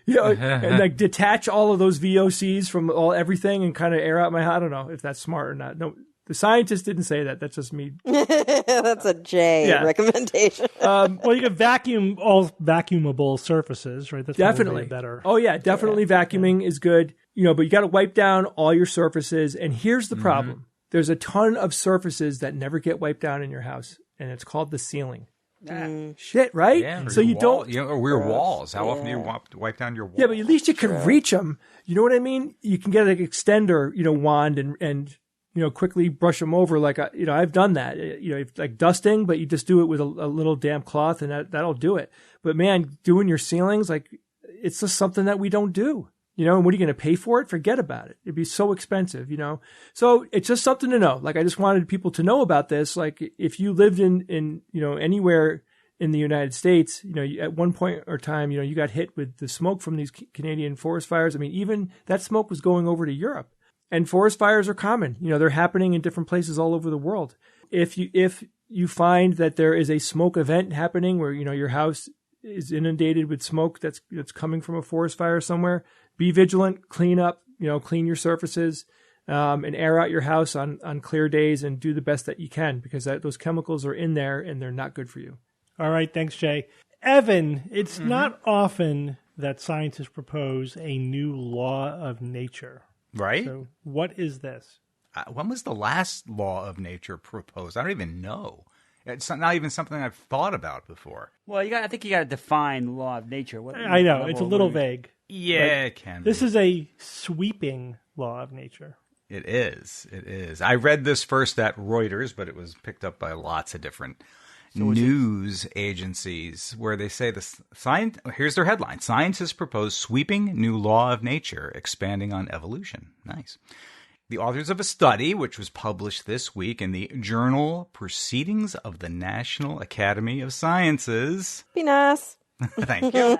Speaker 6: and like detach all of those VOCs from everything and kind of air out my house. I don't know if that's smart or not. No, the scientists didn't say that. That's just me.
Speaker 4: That's a J recommendation.
Speaker 2: Well, you can vacuum all vacuumable surfaces, right? That's
Speaker 6: definitely
Speaker 2: better.
Speaker 6: Oh yeah, definitely vacuuming is good. But you got to wipe down all your surfaces. And here's the problem. There's a ton of surfaces that never get wiped down in your house, and it's called the ceiling, Shit, right?
Speaker 5: Yeah,
Speaker 6: so you don't.
Speaker 5: or your walls. How often do you wipe down your walls?
Speaker 6: Yeah, but at least you can reach them. You know what I mean? You can get an extender, wand and quickly brush them over. Like, I've done that, like dusting, but you just do it with a little damp cloth and that'll do it. But man, doing your ceilings, like, it's just something that we don't do, and what are you going to pay for it? Forget about it. It'd be so expensive, So it's just something to know. Like, I just wanted people to know about this. Like, if you lived in anywhere in the United States, at one point or time, you got hit with the smoke from these Canadian forest fires. I mean, even that smoke was going over to Europe. And forest fires are common. They're happening in different places all over the world. If you find that there is a smoke event happening where, your house is inundated with smoke that's coming from a forest fire somewhere, be vigilant, clean up, clean your surfaces, and air out your house on clear days and do the best that you can, because those chemicals are in there and they're not good for you.
Speaker 2: All right. Thanks, Jay. Evan, it's not often that scientists propose a new law of nature.
Speaker 5: Right?
Speaker 2: So what is this?
Speaker 5: When was the last law of nature proposed? I don't even know. It's not even something I've thought about before.
Speaker 3: Well, I think you got to define law of nature.
Speaker 2: I know. It's a little vague.
Speaker 5: Yeah, it can be.
Speaker 2: This is a sweeping law of nature.
Speaker 5: It is. It is. I read this first at Reuters, but it was picked up by lots of different news agencies where they say here's their headline: scientists propose sweeping new law of nature expanding on evolution. Nice. The authors of a study, which was published this week in the journal Proceedings of the National Academy of Sciences.
Speaker 4: Be nice.
Speaker 5: Thank you.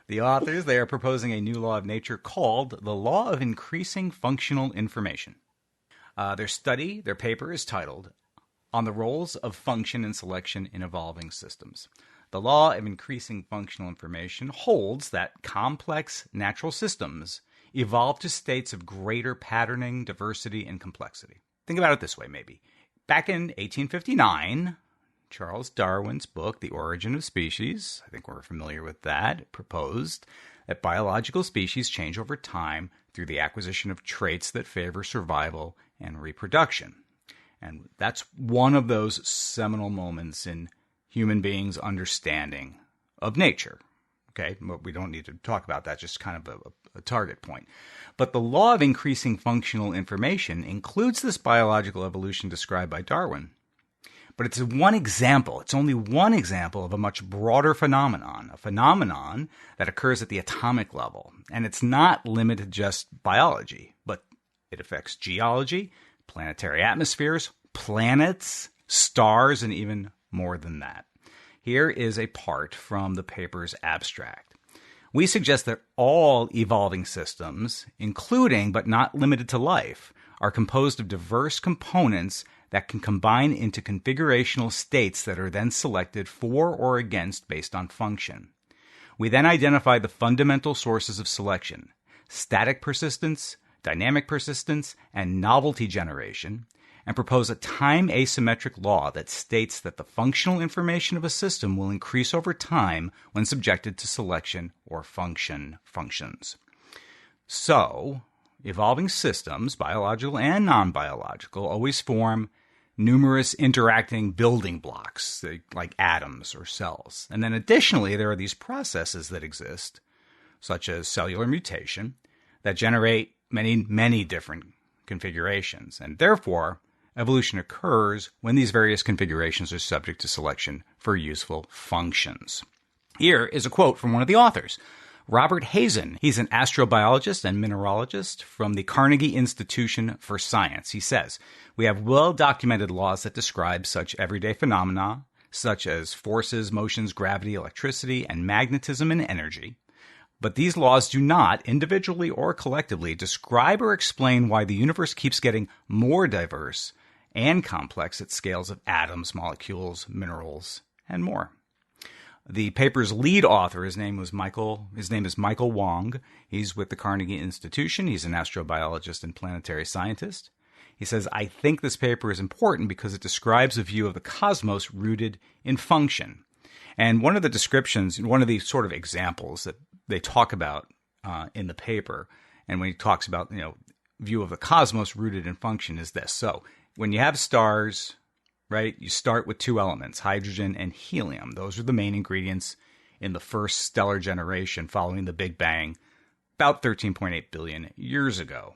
Speaker 5: The authors, they are proposing a new law of nature called the Law of Increasing Functional Information. Their paper is titled On the Roles of Function and Selection in Evolving Systems. The law of increasing functional information holds that complex natural systems evolve to states of greater patterning, diversity, and complexity. Think about it this way, maybe. Back in 1859, Charles Darwin's book, The Origin of Species, I think we're familiar with that, proposed that biological species change over time through the acquisition of traits that favor survival and reproduction. And that's one of those seminal moments in human beings' understanding of nature. Okay, we don't need to talk about that, just kind of a target point. But the law of increasing functional information includes this biological evolution described by Darwin. But it's one example. It's only one example of a much broader phenomenon, a phenomenon that occurs at the atomic level. And it's not limited to just biology, but it affects geology, planetary atmospheres, planets, stars, and even more than that. Here is a part from the paper's abstract. We suggest that all evolving systems, including but not limited to life, are composed of diverse components that can combine into configurational states that are then selected for or against based on function. We then identify the fundamental sources of selection: static persistence, dynamic persistence, and novelty generation, and propose a time asymmetric law that states that the functional information of a system will increase over time when subjected to selection or functions. So, evolving systems, biological and non-biological, always form numerous interacting building blocks, like atoms or cells. And then additionally, there are these processes that exist, such as cellular mutation, that generate many, many different configurations. And therefore, evolution occurs when these various configurations are subject to selection for useful functions. Here is a quote from one of the authors, Robert Hazen. He's an astrobiologist and mineralogist from the Carnegie Institution for Science. He says, "We have well-documented laws that describe such everyday phenomena, such as forces, motions, gravity, electricity, and magnetism and energy. But these laws do not, individually or collectively, describe or explain why the universe keeps getting more diverse and complex at scales of atoms, molecules, minerals, and more." The paper's lead author, his name is Michael Wong. He's with the Carnegie Institution. He's an astrobiologist and planetary scientist. He says, "I think this paper is important because it describes a view of the cosmos rooted in function." And one of the descriptions, one of the sort of examples that they talk about in the paper, and when he talks about, view of the cosmos rooted in function, is this. So when you have stars, right? You start with two elements, hydrogen and helium. Those are the main ingredients in the first stellar generation following the Big Bang about 13.8 billion years ago.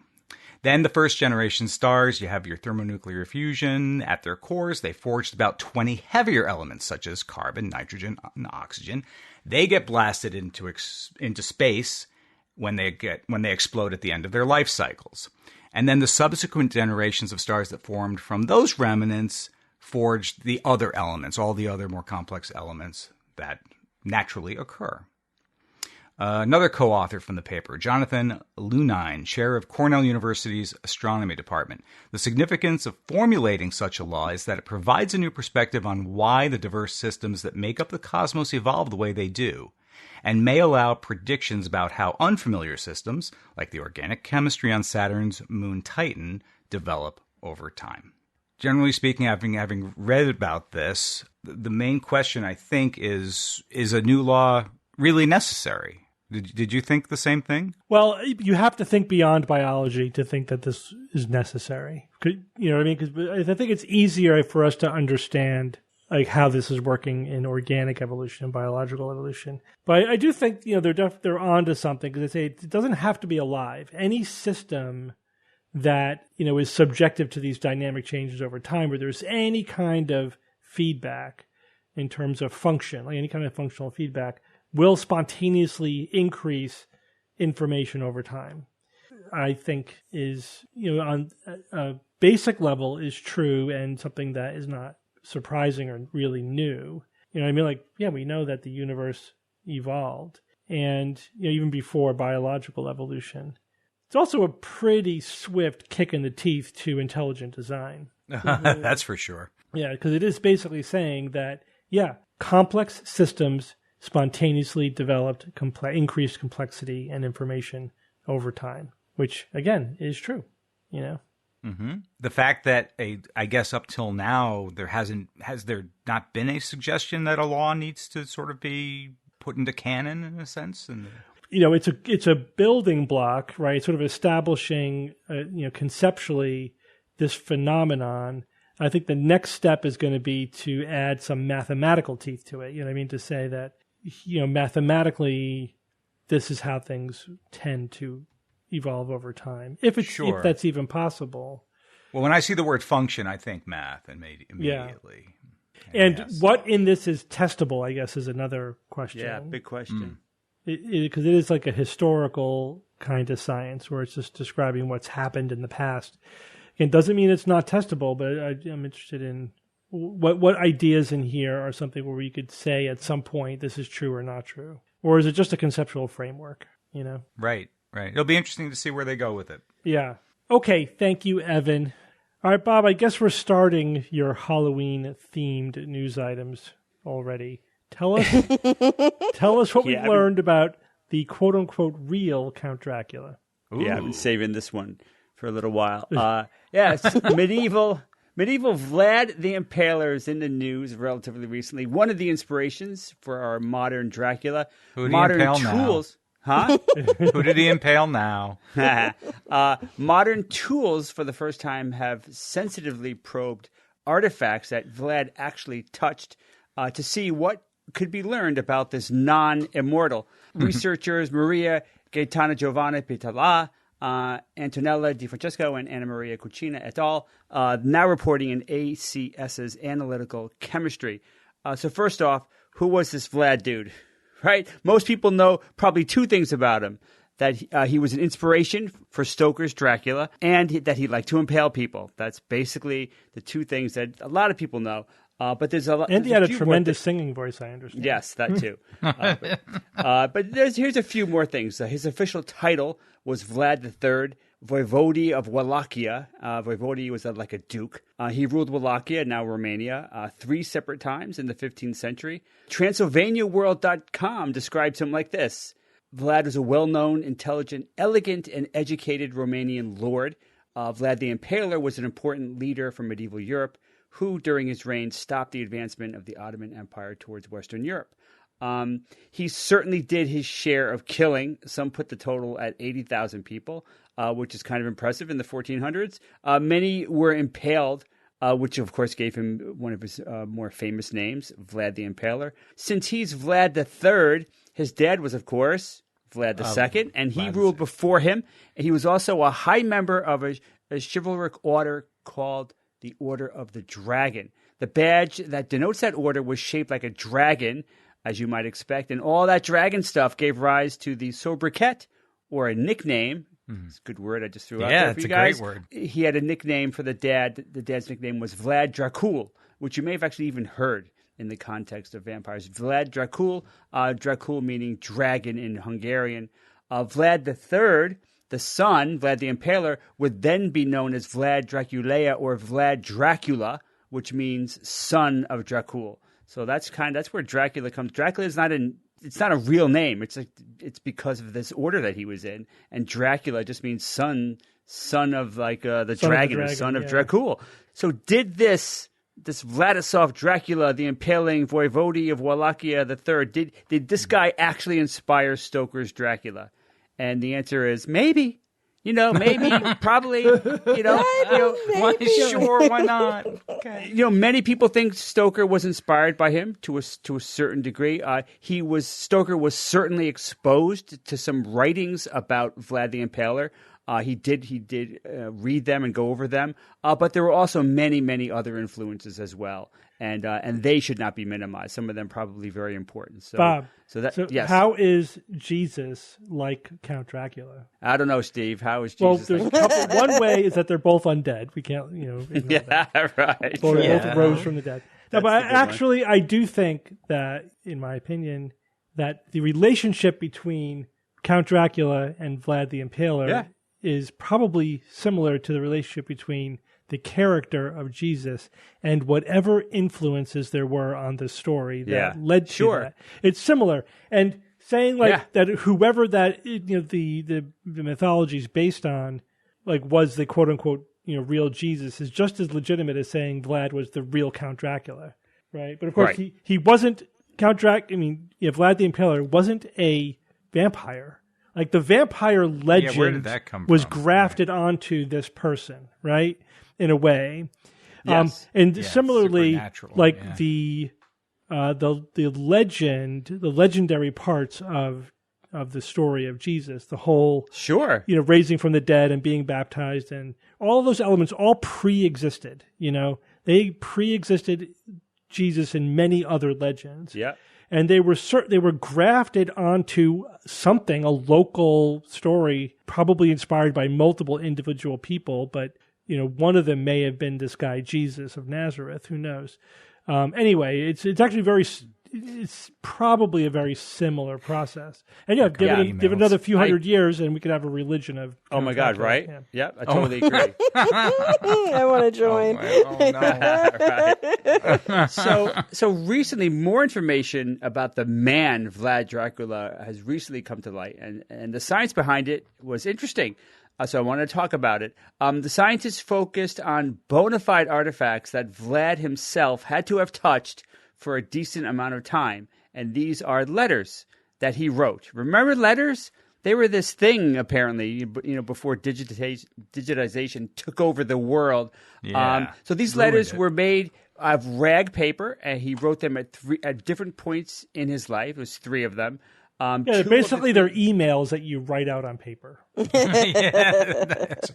Speaker 5: Then the first generation stars, you have your thermonuclear fusion. At their cores, they forged about 20 heavier elements such as carbon, nitrogen, and oxygen. They get blasted into space when they explode at the end of their life cycles. And then the subsequent generations of stars that formed from those remnants forged the other elements, all the other more complex elements that naturally occur. Another co-author from the paper, Jonathan Lunine, chair of Cornell University's astronomy department. The significance of formulating such a law is that it provides a new perspective on why the diverse systems that make up the cosmos evolve the way they do, and may allow predictions about how unfamiliar systems, like the organic chemistry on Saturn's moon Titan, develop over time. Generally speaking, having read about this, the main question, I think, is a new law really necessary? Did you think the same thing?
Speaker 2: Well, you have to think beyond biology to think that this is necessary. You know what I mean? Because I think it's easier for us to understand like how this is working in organic evolution and biological evolution. But I do think they're onto something because they say it doesn't have to be alive. Any system that is subjective to these dynamic changes over time, where there's any kind of feedback in terms of function, like any kind of functional feedback, will spontaneously increase information over time. I think is, on a basic level is true and something that is not surprising or really new. You know what I mean? Like, yeah, we know that the universe evolved and, even before biological evolution. It's also a pretty swift kick in the teeth to intelligent design.
Speaker 5: That's for sure.
Speaker 2: Yeah, because it is basically saying that, complex systems spontaneously developed increased complexity and information over time, which again is true,
Speaker 5: Mm-hmm. The fact that I guess up till now has there not been a suggestion that a law needs to sort of be put into canon in a sense?
Speaker 2: It's a building block, right? Sort of establishing, conceptually this phenomenon. I think the next step is going to be to add some mathematical teeth to it. To say that mathematically, this is how things tend to evolve over time, if that's even possible.
Speaker 5: Well, when I see the word function, I think math immediately.
Speaker 2: Yeah. And what in this is testable, I guess, is another question.
Speaker 3: Yeah, big question.
Speaker 2: Because it is like a historical kind of science where it's just describing what's happened in the past. It doesn't mean it's not testable, but I'm interested in what ideas in here are something where we could say at some point this is true or not true. Or is it just a conceptual framework,
Speaker 5: Right. It'll be interesting to see where they go with it.
Speaker 2: Yeah. Okay, thank you, Evan. All right, Bob, I guess we're starting your Halloween-themed news items already. Tell us what we've learned about the quote-unquote real Count Dracula.
Speaker 3: Ooh. Yeah, I've been saving this one for a little while. It's medieval Vlad the Impaler is in the news relatively recently. One of the inspirations for our modern Dracula.
Speaker 5: Modern
Speaker 3: tools. Huh?
Speaker 5: Who did he impale now?
Speaker 3: Modern tools, for the first time, have sensitively probed artifacts that Vlad actually touched to see what could be learned about this non-immortal. Researchers Maria Gaetana Giovanna Pitala, Antonella Di Francesco, and Anna Maria Cucina et al. Now reporting in ACS's Analytical Chemistry. So first off, who was this Vlad dude? Right? Most people know probably two things about him. That he was an inspiration for Stoker's Dracula, and that he liked to impale people. That's basically the two things that a lot of people know. But there's a lot.
Speaker 2: And he had a tremendous singing voice, I understand.
Speaker 3: Yes, that too. But here's a few more things. His official title was Vlad III, Voivode of Wallachia. Voivode was like a duke. He ruled Wallachia, now Romania, 3 separate times in the 15th century. TransylvaniaWorld.com describes him like this. Vlad was a well-known, intelligent, elegant, and educated Romanian lord. Vlad the Impaler was an important leader from medieval Europe who, during his reign, stopped the advancement of the Ottoman Empire towards Western Europe. He certainly did his share of killing. Some put the total at 80,000 people, which is kind of impressive in the 1400s. Many were impaled which of course gave him one of his more famous names, Vlad the Impaler. Since he's Vlad III, his dad was, of course, Vlad II, and he ruled before him. He was also a high member of a chivalric order called the Order of the Dragon. The badge that denotes that order was shaped like a dragon, as you might expect, and all that dragon stuff gave rise to the sobriquet, or a nickname. It's a good word I just threw out there for you guys.
Speaker 5: Yeah, it's a great word.
Speaker 3: He had a nickname for the dad. The dad's nickname was Vlad Dracul, which you may have actually even heard in the context of vampires. Vlad Dracul, Dracul meaning dragon in Hungarian. Vlad III, the son, Vlad the Impaler, would then be known as Vlad Draculea or Vlad Dracula, which means son of Dracul. So that's where Dracula comes. Dracula is it's not a real name. It's because of this order that he was in, and Dracula just means son of the dragon, or son of Dracul. So did this Vladislav Dracula, the impaling voivode of Wallachia III, did this guy actually inspire Stoker's Dracula? And the answer is maybe. Maybe, probably,
Speaker 5: why sure, why not? Okay.
Speaker 3: Many people think Stoker was inspired by him to a certain degree. Stoker was certainly exposed to some writings about Vlad the Impaler. He did read them and go over them, but there were also many, many other influences as well, and they should not be minimized. Some of them probably very important. So,
Speaker 2: Bob,
Speaker 3: yes.
Speaker 2: How is Jesus like Count Dracula?
Speaker 3: I don't know, Steve. How is Jesus?
Speaker 2: Well, there's a couple. One way is that they're both undead. We can't, ignore that.
Speaker 3: Right.
Speaker 2: Both rose from the dead. No, but I do think that, in my opinion, that the relationship between Count Dracula and Vlad the Impaler is probably similar to the relationship between the character of Jesus and whatever influences there were on the story that led to that. It's similar. And saying that whoever that the mythology is based on was the quote unquote real Jesus is just as legitimate as saying Vlad was the real Count Dracula, right? But of course he wasn't Count Dracula. Vlad the Impaler wasn't a vampire. Like the vampire legend
Speaker 5: where did that come
Speaker 2: was
Speaker 5: from?
Speaker 2: grafted onto this person, right? In a way.
Speaker 3: Yes.
Speaker 2: Similarly,
Speaker 5: supernatural,
Speaker 2: the legend, the legendary parts of the story of Jesus, the whole raising from the dead and being baptized, and all of those elements all pre-existed. They pre-existed Jesus in many other legends.
Speaker 3: Yeah.
Speaker 2: And they were grafted onto something, a local story, probably inspired by multiple individual people. But one of them may have been this guy Jesus of Nazareth. Who knows? Anyway, it's actually it's probably a very similar process. And give it another few hundred years, and we could have a religion of.
Speaker 3: Oh my God! Right? Yeah, I totally agree.
Speaker 4: I want to join.
Speaker 3: Right. So recently, more information about the man Vlad Dracula has recently come to light, and the science behind it was interesting. So I want to talk about it. The scientists focused on bona fide artifacts that Vlad himself had to have touched for a decent amount of time. And these are letters that he wrote. Remember letters? They were this thing, apparently, before digitization took over the world.
Speaker 5: Yeah,
Speaker 3: so these letters were made of rag paper, and he wrote them at different points in his life. It was 3 of them.
Speaker 2: Basically, they're emails that you write out on paper.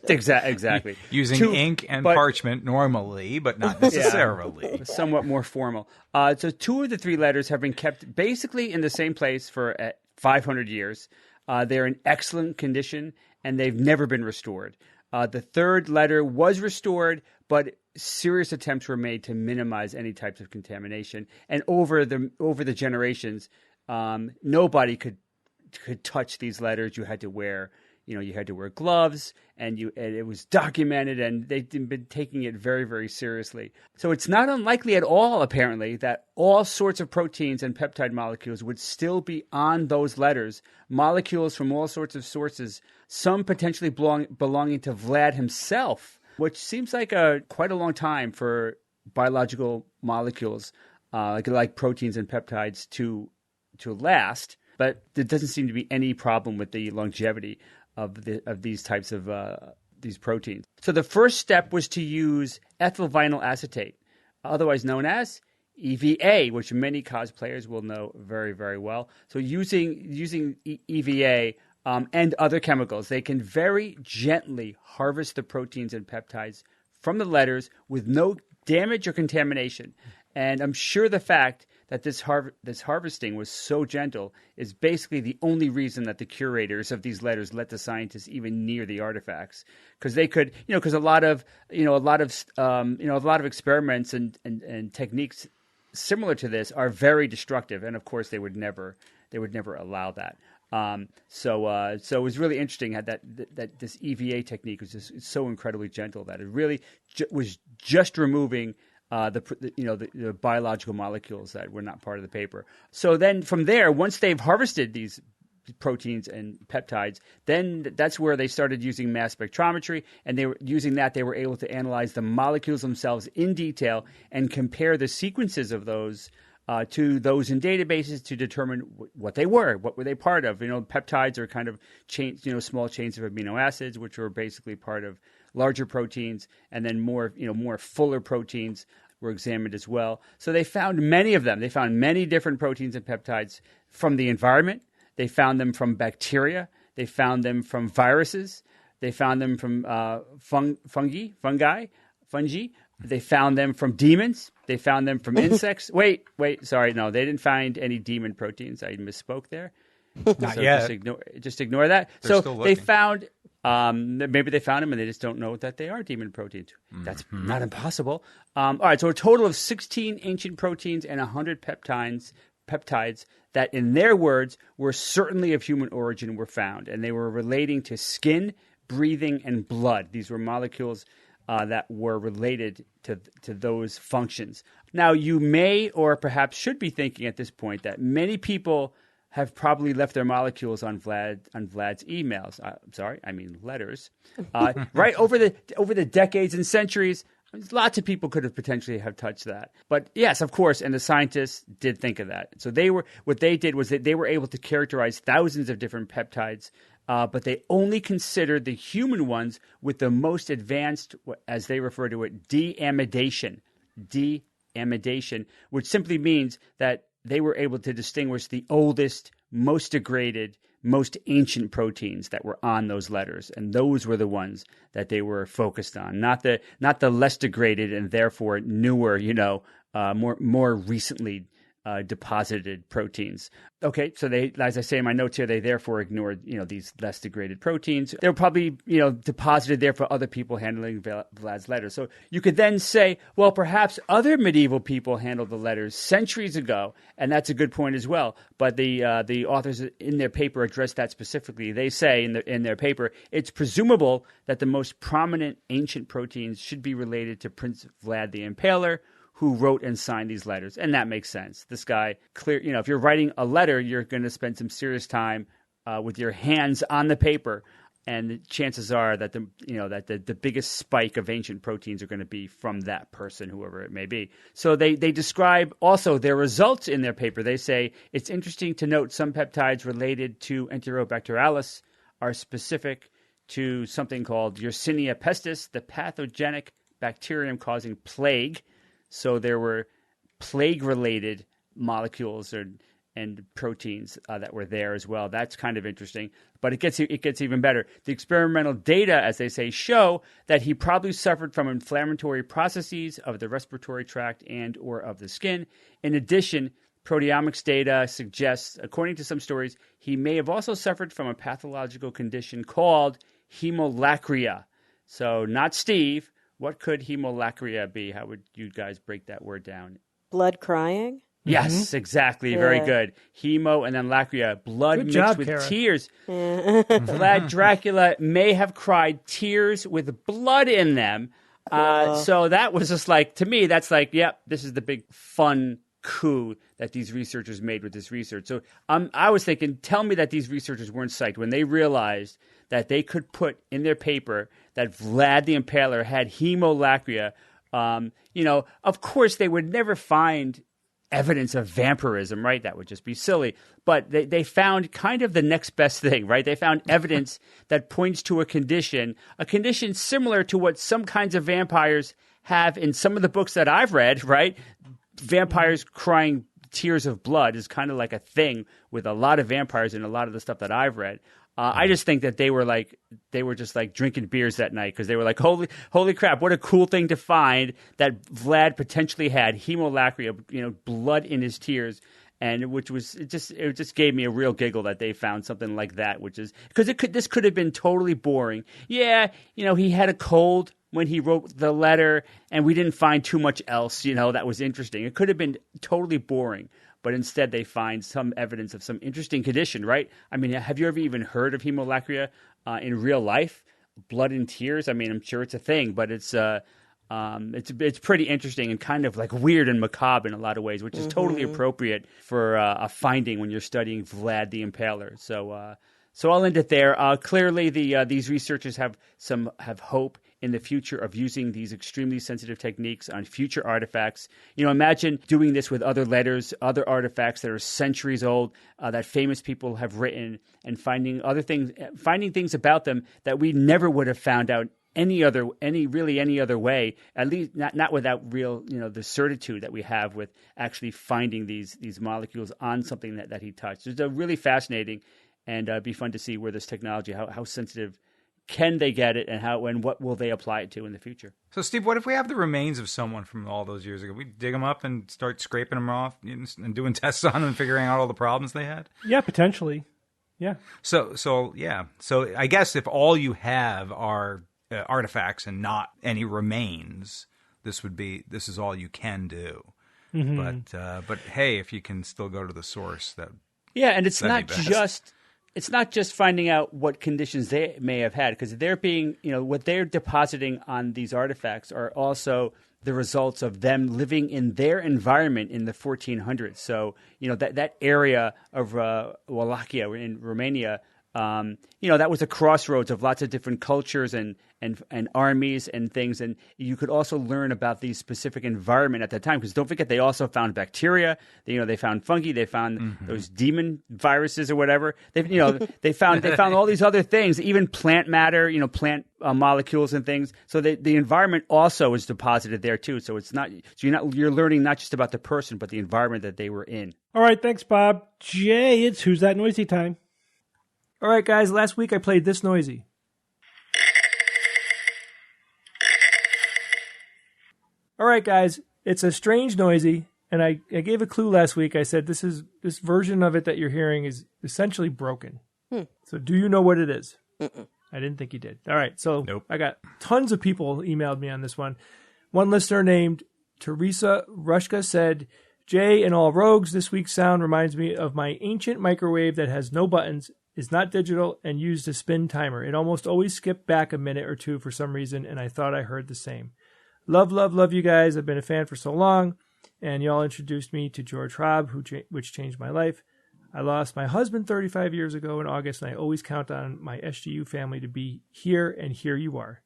Speaker 3: Exactly.
Speaker 5: Using ink and parchment normally, but not necessarily.
Speaker 3: Somewhat more formal. So 2 of the 3 letters have been kept basically in the same place for 500 years. They're in excellent condition, and they've never been restored. The 3rd letter was restored, but serious attempts were made to minimize any types of contamination. And over the generations, nobody could touch these letters. You had to wear gloves, and it was documented, and they've been taking it very, very seriously. So it's not unlikely at all, apparently, that all sorts of proteins and peptide molecules would still be on those letters, molecules from all sorts of sources, some potentially belonging to Vlad himself, which seems like quite a long time for biological molecules, like proteins and peptides to last, but there doesn't seem to be any problem with the longevity of these types of these proteins. So the first step was to use ethyl vinyl acetate, otherwise known as EVA, which many cosplayers will know very, very well. So using EVA and other chemicals, they can very gently harvest the proteins and peptides from the letters with no damage or contamination. And I'm sure the fact that this harvesting was so gentle is basically the only reason that the curators of these letters let the scientists even near the artifacts, because they could, because a lot of experiments and techniques similar to this are very destructive, and of course they would never allow that. So it was really interesting that this EVA technique was just so incredibly gentle that it really was just removing the biological molecules that were not part of the paper. So then from there, once they've harvested these proteins and peptides, then that's where they started using mass spectrometry, and they were using that. They were able to analyze the molecules themselves in detail and compare the sequences of those to those in databases to determine what they were they part of. Peptides are kind of small chains of amino acids, which were basically part of larger proteins, and then more fuller proteins were examined as well. So they found many of them. They found many different proteins and peptides from the environment. They found them from bacteria. They found them from viruses. They found them from fungi. They found them from demons. They found them from insects. Wait, sorry, no, they didn't find any demon proteins. I misspoke there.
Speaker 5: Not yet.
Speaker 3: Just ignore that.
Speaker 5: They're
Speaker 3: so they found, maybe they found them and they just don't know that they are demon proteins. That's not impossible. All right, so a total of 16 ancient proteins and 100 peptides that, in their words, were certainly of human origin were found, and they were relating to skin, breathing, and blood. These were molecules that were related to those functions. Now, you may or perhaps should be thinking at this point that many people have probably left their molecules on Vlad's emails. Letters. Right over the decades and centuries, lots of people could have potentially have touched that. But yes, of course, and the scientists did think of that. So what they did was that they were able to characterize thousands of different peptides, but they only considered the human ones with the most advanced, as they refer to it, deamidation, which simply means that they were able to distinguish the oldest, most degraded, most ancient proteins that were on those letters, and those were the ones that they were focused on, not the less degraded and therefore newer, more recently deposited proteins. Okay, so they, as I say in my notes here, they therefore ignored, these less degraded proteins. They were probably, deposited there for other people handling Vlad's letters. So you could then say, well, perhaps other medieval people handled the letters centuries ago, and that's a good point as well. But the authors in their paper address that specifically. They say in their paper, it's presumable that the most prominent ancient proteins should be related to Prince Vlad the Impaler, who wrote and signed these letters. And that makes sense. This guy, if you're writing a letter, you're going to spend some serious time with your hands on the paper. And the chances are that the biggest spike of ancient proteins are going to be from that person, whoever it may be. So they describe also their results in their paper. They say, it's interesting to note some peptides related to Enterobacterialis are specific to something called Yersinia pestis, the pathogenic bacterium causing plague. So there were plague-related molecules and proteins that were there as well. That's kind of interesting. But it gets even better. The experimental data, as they say, show that he probably suffered from inflammatory processes of the respiratory tract and or of the skin. In addition, proteomics data suggests, according to some stories, he may have also suffered from a pathological condition called hemolacria. So not Steve. What could hemolacria be? How would you guys break that word down?
Speaker 4: Blood crying?
Speaker 3: Yes, exactly. Yeah. Very good. Hemo and then lacria, blood
Speaker 6: good
Speaker 3: mixed
Speaker 6: job,
Speaker 3: with
Speaker 6: Kara.
Speaker 3: Tears. Vlad Dracula may have cried tears with blood in them. So that was just like, to me, that's like, yep, this is the big fun coup that these researchers made with this research. So I was thinking, tell me that these researchers weren't psyched when they realized that they could put in their paper that Vlad the Impaler had hemolacria. Of course, they would never find evidence of vampirism, right? That would just be silly. But they found kind of the next best thing, right? They found evidence that points to a condition similar to what some kinds of vampires have in some of the books that I've read, right? Vampires crying tears of blood is kind of like a thing with a lot of vampires and a lot of the stuff that I've read. I just think that they were just like drinking beers that night because they were like, holy crap, what a cool thing to find that Vlad potentially had hemolacria, blood in his tears. And which was it just gave me a real giggle that they found something like that, which is because this could have been totally boring. Yeah, he had a cold when he wrote the letter, and we didn't find too much else, that was interesting. It could have been totally boring, but instead they find some evidence of some interesting condition, right? I mean, have you ever even heard of hemolacria in real life? Blood and tears. I mean, I'm sure it's a thing, but it's pretty interesting and kind of like weird and macabre in a lot of ways, which is totally appropriate for a finding when you're studying Vlad the Impaler. So I'll end it there. Clearly, these researchers have hope in the future of using these extremely sensitive techniques on future artifacts. Imagine doing this with other letters, other artifacts that are centuries old, that famous people have written, and finding things about them that we never would have found out any other way, at least not without real, the certitude that we have with actually finding these molecules on something that he touched. It's really fascinating, and it'd be fun to see where this technology, how sensitive can they get it, and what will they apply it to in the future.
Speaker 5: So, Steve, what if we have the remains of someone from all those years ago? We dig them up and start scraping them off and doing tests on them and figuring out all the problems they had? Yeah,
Speaker 2: potentially. Yeah.
Speaker 5: So I guess if all you have are artifacts and not any remains, this is all you can do. Mm-hmm. But hey, if you can still go to the source,
Speaker 3: and it's not just finding out what conditions they may have had, because they're being, what they're depositing on these artifacts are also the results of them living in their environment in the 1400s. So, that area of Wallachia in Romania, that was a crossroads of lots of different cultures and armies and things. And you could also learn about the specific environment at that time, because don't forget, they also found bacteria. They found fungi. They found those demon viruses or whatever. They found all these other things, even plant matter, plant molecules and things. So the environment also is deposited there too. So you're learning not just about the person, but the environment that they were in.
Speaker 2: All right. Thanks, Bob. Jay, it's Who's That Noisy time.
Speaker 6: All right, guys, last week I played this noisy. All right, guys, it's a strange noisy, and I gave a clue last week. I said this version of it that you're hearing is essentially broken. So do you know what it is? Mm-mm. I didn't think you did. All right, so nope. I got tons of people emailed me on this one. One listener named Teresa Rushka said, Jay and all rogues, this week's sound reminds me of my ancient microwave that has no buttons, is not digital, and used a spin timer. It almost always skipped back a minute or two for some reason, and I thought I heard the same. Love, love, love you guys. I've been a fan for so long, and y'all introduced me to George Hrab, which changed my life. I lost my husband 35 years ago in August, and I always count on my SGU family to be here, and here you are.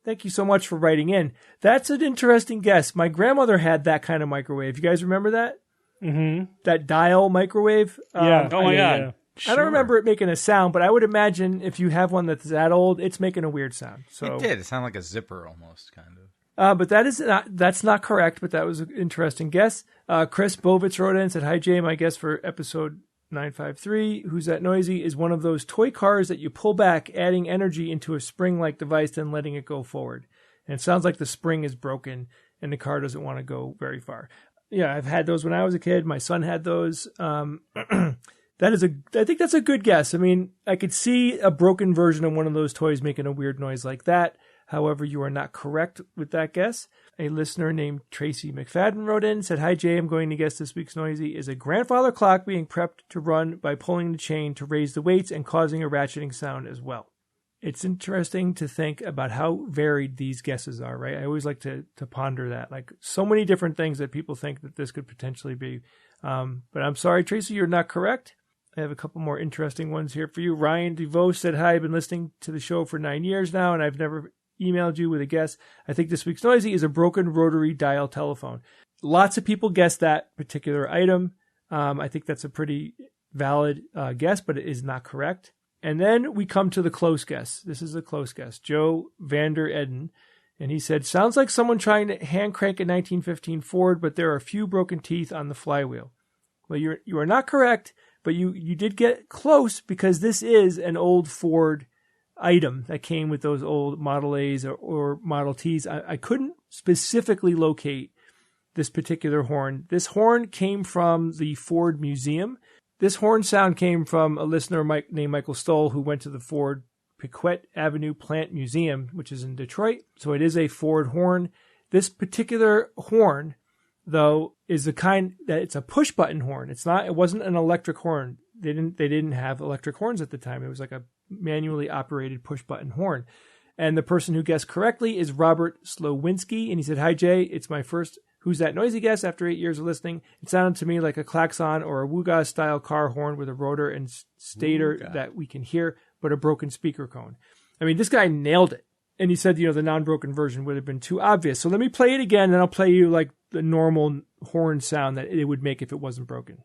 Speaker 6: Thank you so much for writing in. That's an interesting guess. My grandmother had that kind of microwave. You guys remember that?
Speaker 2: Mm-hmm.
Speaker 6: That dial microwave?
Speaker 2: Yeah.
Speaker 3: Oh, my God.
Speaker 2: Yeah.
Speaker 6: Sure. I don't remember it making a sound, but I would imagine if you have one that's that old, it's making a weird sound. So
Speaker 5: it did. It sounded like a zipper almost, kind
Speaker 6: of. But that's not correct, but that was an interesting guess. Chris Bovitz wrote in and said, Hi, Jay, my guess for episode 953, Who's That Noisy, is one of those toy cars that you pull back, adding energy into a spring-like device, then letting it go forward. And it sounds like the spring is broken and the car doesn't want to go very far. Yeah, I've had those when I was a kid. My son had those. I think that's a good guess. I mean, I could see a broken version of one of those toys making a weird noise like that. However, you are not correct with that guess. A listener named Tracy McFadden wrote in and said, Hi, Jay, I'm going to guess this week's noisy is a grandfather clock being prepped to run by pulling the chain to raise the weights and causing a ratcheting sound as well. It's interesting to think about how varied these guesses are, right? I always like to ponder that. Like so many different things that people think that this could potentially be. But I'm sorry, Tracy, you're not correct. I have a couple more interesting ones here for you. Ryan DeVoe said, Hi, I've been listening to the show for 9 years now, and I've never emailed you with a guess. I think this week's noisy is a broken rotary dial telephone. Lots of people guessed that particular item. I think that's a pretty valid guess, but it is not correct. And then we come to the close guess. This is a close guess. Joe Vander Eden. And he said, sounds like someone trying to hand crank a 1915 Ford, but there are a few broken teeth on the flywheel. Well, you are not correct, but you did get close because this is an old Ford item that came with those old Model A's or Model T's. I couldn't specifically locate this particular horn. This horn came from the Ford Museum. This horn sound came from a listener named Michael Stoll who went to the Ford Piquette Avenue Plant Museum, which is in Detroit. So it is a Ford horn. This particular horn, though, is the kind that it's a push button horn. It wasn't an electric horn. They didn't have electric horns at the time. It was like a manually operated push button horn. And the person who guessed correctly is Robert Slowinski. And he said, "Hi Jay, it's my first Who's That Noisy guess after 8 years of listening. It sounded to me like a klaxon or a Wooga style car horn with a rotor and stator that we can hear, but a broken speaker cone." I mean, this guy nailed it. And he said, the non-broken version would have been too obvious. So let me play it again, and I'll play you like the normal horn sound that it would make if it wasn't broken.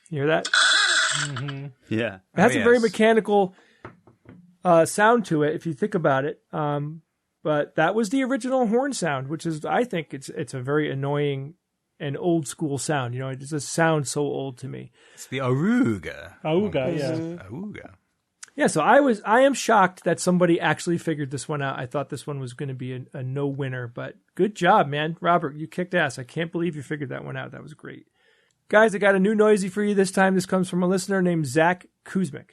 Speaker 6: You hear that?
Speaker 3: Mm-hmm. Yeah.
Speaker 6: It has a very mechanical sound to it, if you think about it. But that was the original horn sound, which is, I think, it's a very annoying and old school sound. It just sounds so old to me.
Speaker 5: It's the Aruga.
Speaker 2: Auga, yeah.
Speaker 5: Auga.
Speaker 6: Yeah, so I am shocked that somebody actually figured this one out. I thought this one was going to be a no-winner, but good job, man. Robert, you kicked ass. I can't believe you figured that one out. That was great. Guys, I got a new noisy for you this time. This comes from a listener named Zach Kuzmic.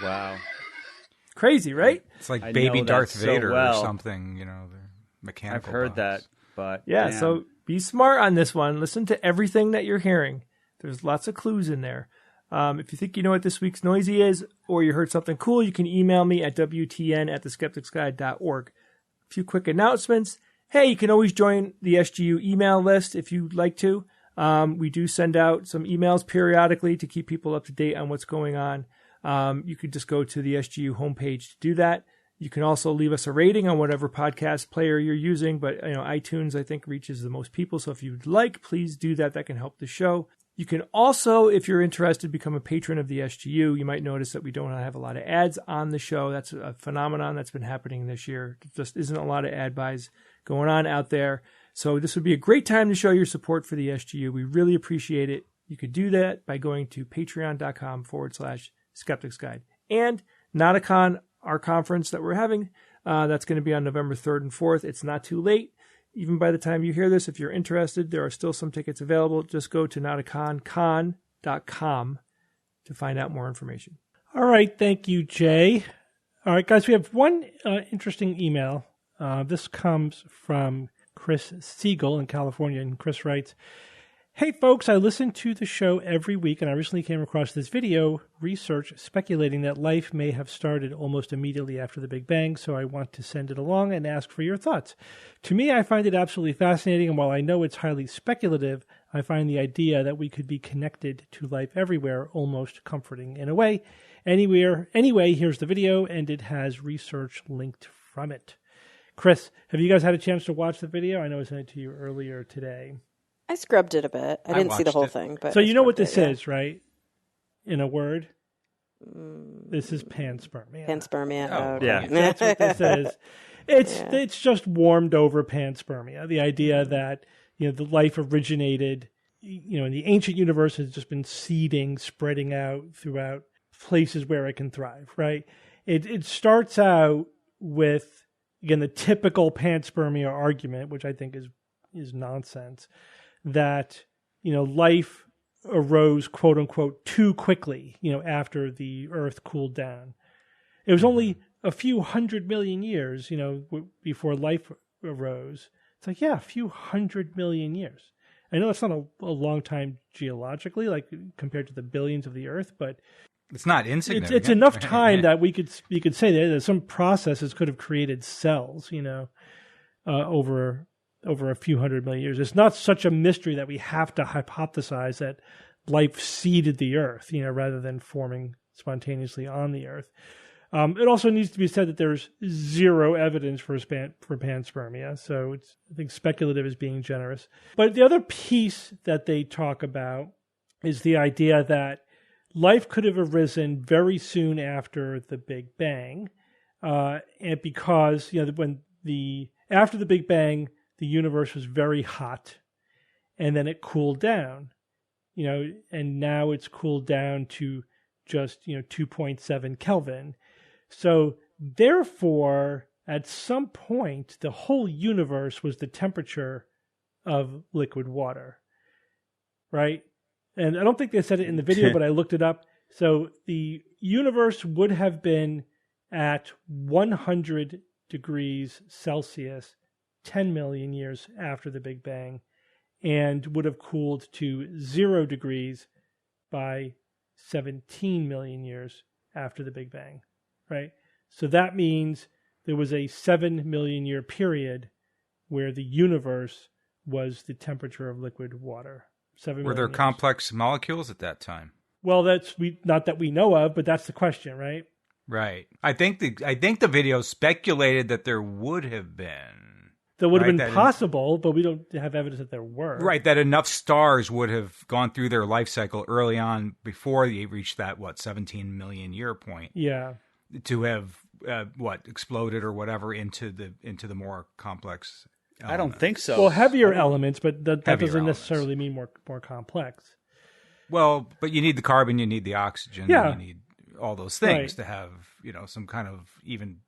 Speaker 3: Wow.
Speaker 6: Crazy, right?
Speaker 5: It's like baby Darth Vader
Speaker 3: or
Speaker 5: something, the mechanical
Speaker 3: I've heard
Speaker 5: box.
Speaker 3: that, but
Speaker 6: yeah,
Speaker 3: damn.
Speaker 6: So be smart on this one. Listen to everything that you're hearing. There's lots of clues in there. If you think you know what this week's noisy is, or you heard something cool, you can email me at wtn@theskepticsguide.org. A few quick announcements. Hey, you can always join the SGU email list if you'd like to. We do send out some emails periodically to keep people up to date on what's going on. You could just go to the SGU homepage to do that. You can also leave us a rating on whatever podcast player you're using, but iTunes, I think, reaches the most people. So if you'd like, please do that. That can help the show. You can also, if you're interested, become a patron of the SGU. You might notice that we don't have a lot of ads on the show. That's a phenomenon that's been happening this year. There just isn't a lot of ad buys going on out there. So this would be a great time to show your support for the SGU. We really appreciate it. You could do that by going to patreon.com/Skeptics Guide. And Nauticon, our conference that we're having, that's going to be on November 3rd and 4th. It's not too late. Even by the time you hear this, if you're interested, there are still some tickets available. Just go to nauticoncon.com to find out more information.
Speaker 2: All right. Thank you, Jay. All right, guys, we have one interesting email. This comes from Chris Siegel in California, and Chris writes, "Hey folks, I listen to the show every week, and I recently came across this video research speculating that life may have started almost immediately after the Big Bang, so I want to send it along and ask for your thoughts. To me, I find it absolutely fascinating, and while I know it's highly speculative, I find the idea that we could be connected to life everywhere almost comforting in a way. Anyway, here's the video, and it has research linked from it." Chris, have you guys had a chance to watch the video? I know I sent it to you earlier today.
Speaker 4: I scrubbed it a bit. I didn't see the whole thing. But
Speaker 2: so you know what this is, right? In a word? This is panspermia.
Speaker 4: Panspermia.
Speaker 5: Oh,
Speaker 4: okay.
Speaker 3: yeah.
Speaker 2: That's what this is. It's just warmed over panspermia. The idea that, the life originated, in the ancient universe has just been seeding, spreading out throughout places where it can thrive, right? It starts out with, again, the typical panspermia argument, which I think is nonsense, that, life arose, quote unquote, too quickly, after the earth cooled down. It was only a few 100 million years, before life arose. It's like, yeah, a few 100 million years. I know it's not a long time geologically, like compared to the billions of the Earth, but
Speaker 5: it's not insignificant.
Speaker 2: It's enough time that we could say that some processes could have created cells, over a few 100 million years. It's not such a mystery that we have to hypothesize that life seeded the Earth, rather than forming spontaneously on the Earth. It also needs to be said that there's zero evidence for panspermia, so I think speculative is being generous. But the other piece that they talk about is the idea that life could have arisen very soon after the Big Bang, and because after the Big Bang, the universe was very hot, and then it cooled down, and now it's cooled down to just 2.7 Kelvin. So therefore, at some point, the whole universe was the temperature of liquid water, right? And I don't think they said it in the video, but I looked it up. So the universe would have been at 100 degrees Celsius 10 million years after the Big Bang, and would have cooled to 0 degrees by 17 million years after the Big Bang. Right? So that means there was a 7 million year period where the universe was the temperature of liquid water.
Speaker 5: Were there complex molecules at that time?
Speaker 2: Well, not that we know of, but that's the question, right?
Speaker 5: Right. I think the video speculated that there would have been.
Speaker 2: That would have been possible, but we don't have evidence that there were.
Speaker 5: Right, that enough stars would have gone through their life cycle early on before they reached that, 17 million year point.
Speaker 2: Yeah.
Speaker 5: To have exploded or whatever into the more complex element.
Speaker 3: I don't think so.
Speaker 2: Well, heavier elements, but that doesn't necessarily mean more complex.
Speaker 5: Well, but you need the carbon, you need the oxygen, you need all those things to have some kind of even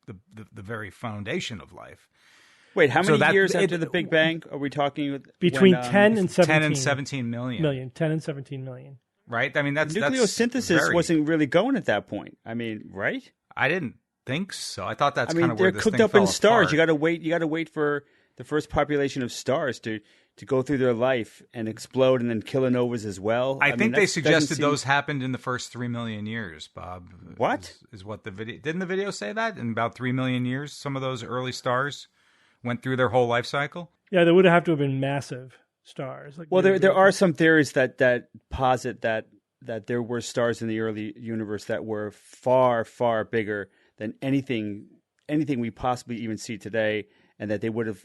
Speaker 5: the very foundation of life.
Speaker 3: Wait, how many years after the Big Bang are we talking?
Speaker 2: Between 10 and 17.
Speaker 5: 10 and 17 million.
Speaker 2: 10 and 17 million.
Speaker 5: Right? I mean,
Speaker 3: nucleosynthesis wasn't really going at that point. I mean, right?
Speaker 5: I didn't think so. I thought that's kind of where this
Speaker 3: they're
Speaker 5: thing
Speaker 3: cooked up
Speaker 5: fell
Speaker 3: in stars.
Speaker 5: apart.
Speaker 3: You got to wait for the first population of stars to go through their life and explode and then kilonovas as well.
Speaker 5: I think they suggested those happened in the first 3 million years, Bob.
Speaker 3: What?
Speaker 5: Is what the video... Didn't the video say that? In about 3 million years, some of those early stars went through their whole life cycle?
Speaker 2: Yeah, they would have to have been massive stars.
Speaker 3: Well, there are some theories that posit that there were stars in the early universe that were far, far bigger than anything we possibly even see today, and that they would have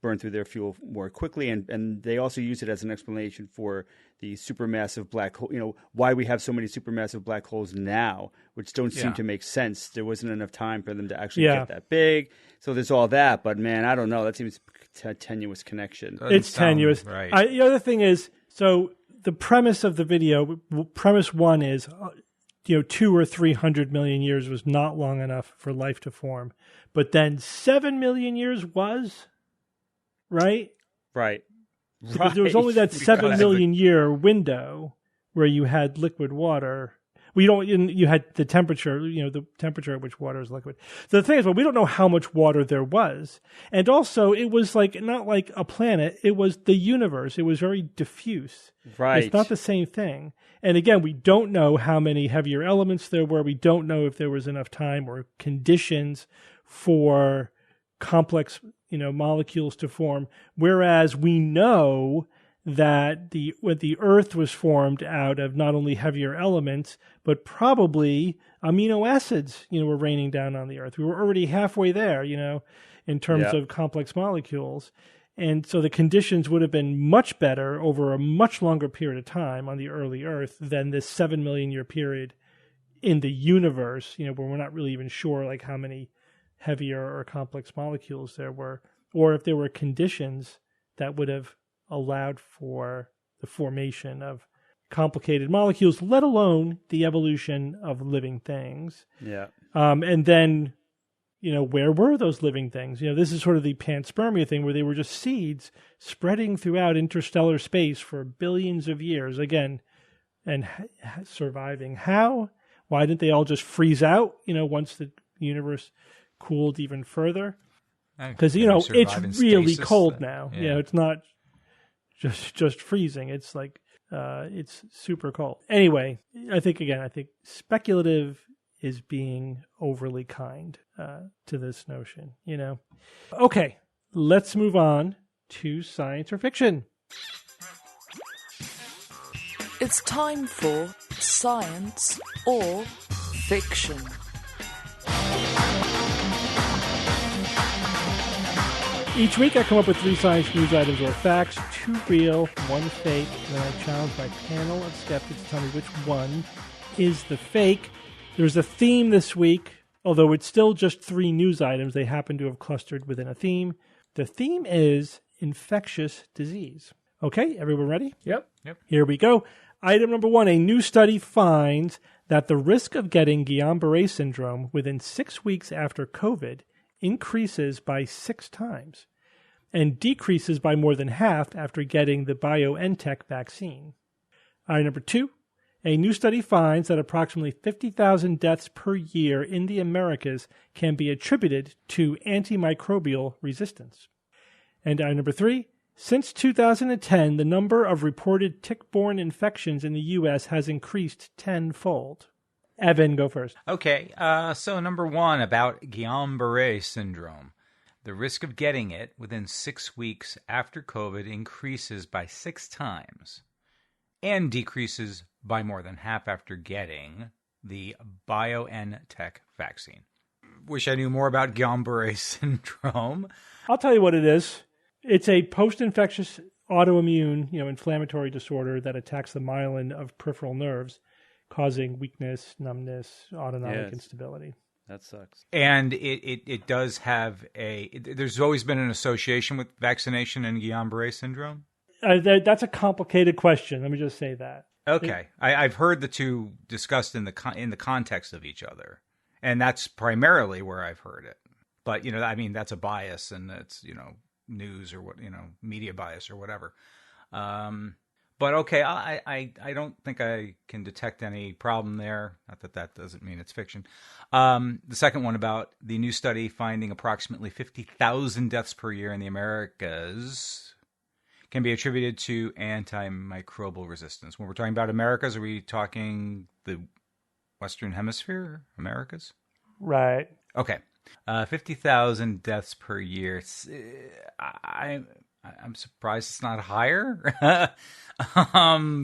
Speaker 3: burned through their fuel more quickly, and they also use it as an explanation for the supermassive black hole. Why we have so many supermassive black holes now, which don't seem to make sense. There wasn't enough time for them to actually get that big. So there's all that, but man, I don't know. That seems a tenuous connection.
Speaker 2: It's tenuous.
Speaker 5: Right.
Speaker 2: The other thing is, so the premise of the video, premise one is, 200 or 300 million years was not long enough for life to form. But then 7 million years was, right?
Speaker 3: Right.
Speaker 2: Because there was only that 7 million year window where you had liquid water. You had the temperature, the temperature at which water is liquid. So the thing is, we don't know how much water there was. And also, it was not like a planet. It was the universe. It was very diffuse.
Speaker 3: Right.
Speaker 2: It's not the same thing. And again, we don't know how many heavier elements there were. We don't know if there was enough time or conditions for complex, molecules to form. Whereas we know that the Earth was formed out of not only heavier elements, but probably amino acids, were raining down on the Earth. We were already halfway there, in terms of complex molecules. And so the conditions would have been much better over a much longer period of time on the early Earth than this 7 million year period in the universe, where we're not really even sure how many heavier or complex molecules there were, or if there were conditions that would have allowed for the formation of complicated molecules, let alone the evolution of living things.
Speaker 3: Yeah.
Speaker 2: And then, where were those living things? This is sort of the panspermia thing where they were just seeds spreading throughout interstellar space for billions of years, again, and surviving. How? Why didn't they all just freeze out, once the universe cooled even further? Because, it's really cold now. Yeah. It's not just freezing. It's like, it's super cold. Anyway, I think speculative is being overly kind to this notion, Okay, let's move on to science or fiction.
Speaker 1: It's time for science or fiction.
Speaker 2: Each week I come up with 3 science news items or facts, 2 real, 1 fake, and then I challenge my panel of skeptics to tell me which one is the fake. There's a theme this week, although it's still just 3 news items. They happen to have clustered within a theme. The theme is infectious disease. Okay, everyone ready?
Speaker 6: Yep.
Speaker 2: Here we go. Item number 1, a new study finds that the risk of getting Guillain-Barré syndrome within 6 weeks after COVID increases by 6 times and decreases by more than half after getting the BioNTech vaccine. Item number 2, a new study finds that approximately 50,000 deaths per year in the Americas can be attributed to antimicrobial resistance. And item number 3, since 2010, the number of reported tick-borne infections in the U.S. has increased tenfold. Evan, go first.
Speaker 5: Okay, so number 1 about Guillain-Barré syndrome. The risk of getting it within 6 weeks after COVID increases by 6 times and decreases by more than half after getting the BioNTech vaccine. Wish I knew more about Guillain-Barré syndrome.
Speaker 2: I'll tell you what it is. It's a post-infectious autoimmune, inflammatory disorder that attacks the myelin of peripheral nerves, causing weakness, numbness, autonomic instability.
Speaker 3: That sucks.
Speaker 5: And it does have there's always been an association with vaccination and Guillain-Barré syndrome?
Speaker 2: That's a complicated question. Let me just say that.
Speaker 5: Okay. I've heard the two discussed in the context of each other. And that's primarily where I've heard it. But, that's a bias and that's, news or what, media bias or whatever. But okay, I don't think I can detect any problem there. Not that doesn't mean it's fiction. The second one about the new study finding approximately 50,000 deaths per year in the Americas can be attributed to antimicrobial resistance. When we're talking about Americas, are we talking the Western Hemisphere, Americas?
Speaker 2: Right.
Speaker 5: Okay. 50,000 deaths per year. I'm surprised it's not higher.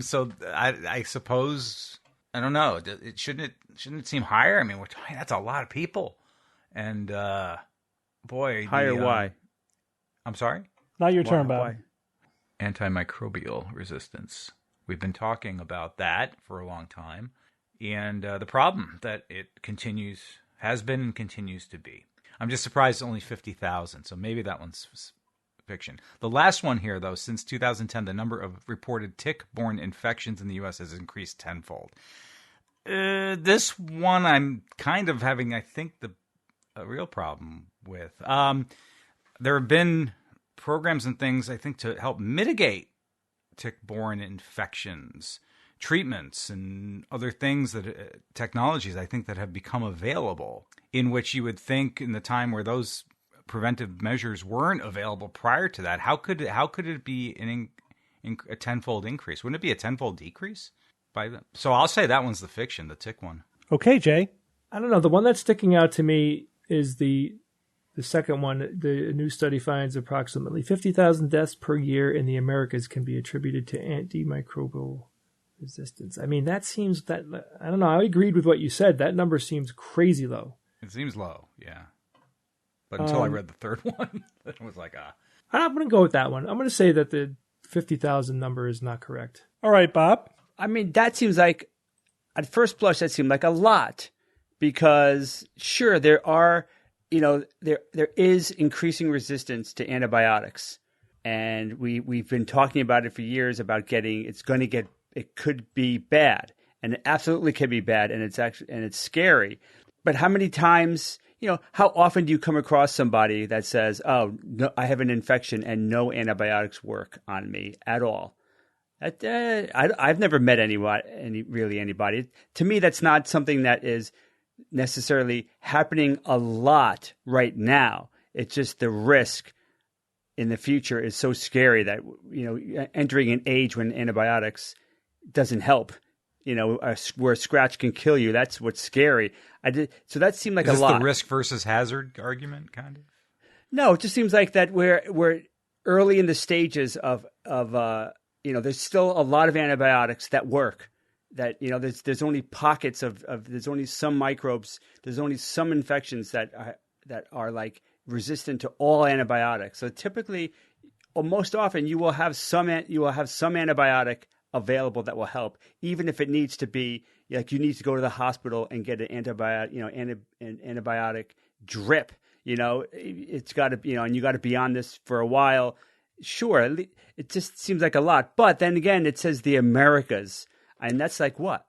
Speaker 5: So I suppose, I don't know. Shouldn't it seem higher? I mean, that's a lot of people. And boy,
Speaker 3: higher why?
Speaker 5: I'm sorry?
Speaker 2: Not your turn, Bob.
Speaker 5: Antimicrobial resistance. We've been talking about that for a long time. And the problem that it has been and continues to be. I'm just surprised it's only 50,000, so maybe that one's fiction. The last one here, though, since 2010, the number of reported tick-borne infections in the U.S. has increased tenfold. This one I'm kind of having, I think, a real problem with. There have been programs and things, I think, to help mitigate tick-borne infections, treatments and other things technologies I think that have become available, in which you would think in the time where those preventive measures weren't available prior to that, how could it be a tenfold increase? Wouldn't it be a tenfold decrease? So I'll say that one's the fiction, the tick one.
Speaker 2: Okay, Jay.
Speaker 6: I don't know. The one that's sticking out to me is the second one. The new study finds approximately 50,000 deaths per year in the Americas can be attributed to antimicrobial resistance. I mean, that seems I don't know. I agreed with what you said. That number seems crazy low.
Speaker 5: It seems low, yeah. But until I read the third one, it was like,
Speaker 6: I'm going to go with that one. I'm going to say that the 50,000 number is not correct.
Speaker 2: All right, Bob.
Speaker 3: I mean, that seems like, at first blush, that seemed like a lot. Because, sure, there are, there is increasing resistance to antibiotics. And we've been talking about it for years about it could be bad. And it absolutely can be bad. And it's scary. But how many times, how often do you come across somebody that says, oh, no, I have an infection and no antibiotics work on me at all? I've never met anybody. To me, that's not something that is necessarily happening a lot right now. It's just the risk in the future is so scary that, entering an age when antibiotics doesn't help, where a scratch can kill you. That's what's scary. So that seemed like
Speaker 5: is
Speaker 3: a lot.
Speaker 5: The risk versus hazard argument, kind of?
Speaker 3: No, it just seems like that we're early in the stages of there's still a lot of antibiotics that work. That there's only pockets of there's only some microbes, there's only some infections that are like resistant to all antibiotics. So typically, or most often, you will have some antibiotic available that will help, even if it needs to be like you need to go to the hospital and get an antibiotic drip. It's got to and you got to be on this for a while. Sure, it just seems like a lot, but then again, it says the Americas. And that's like what?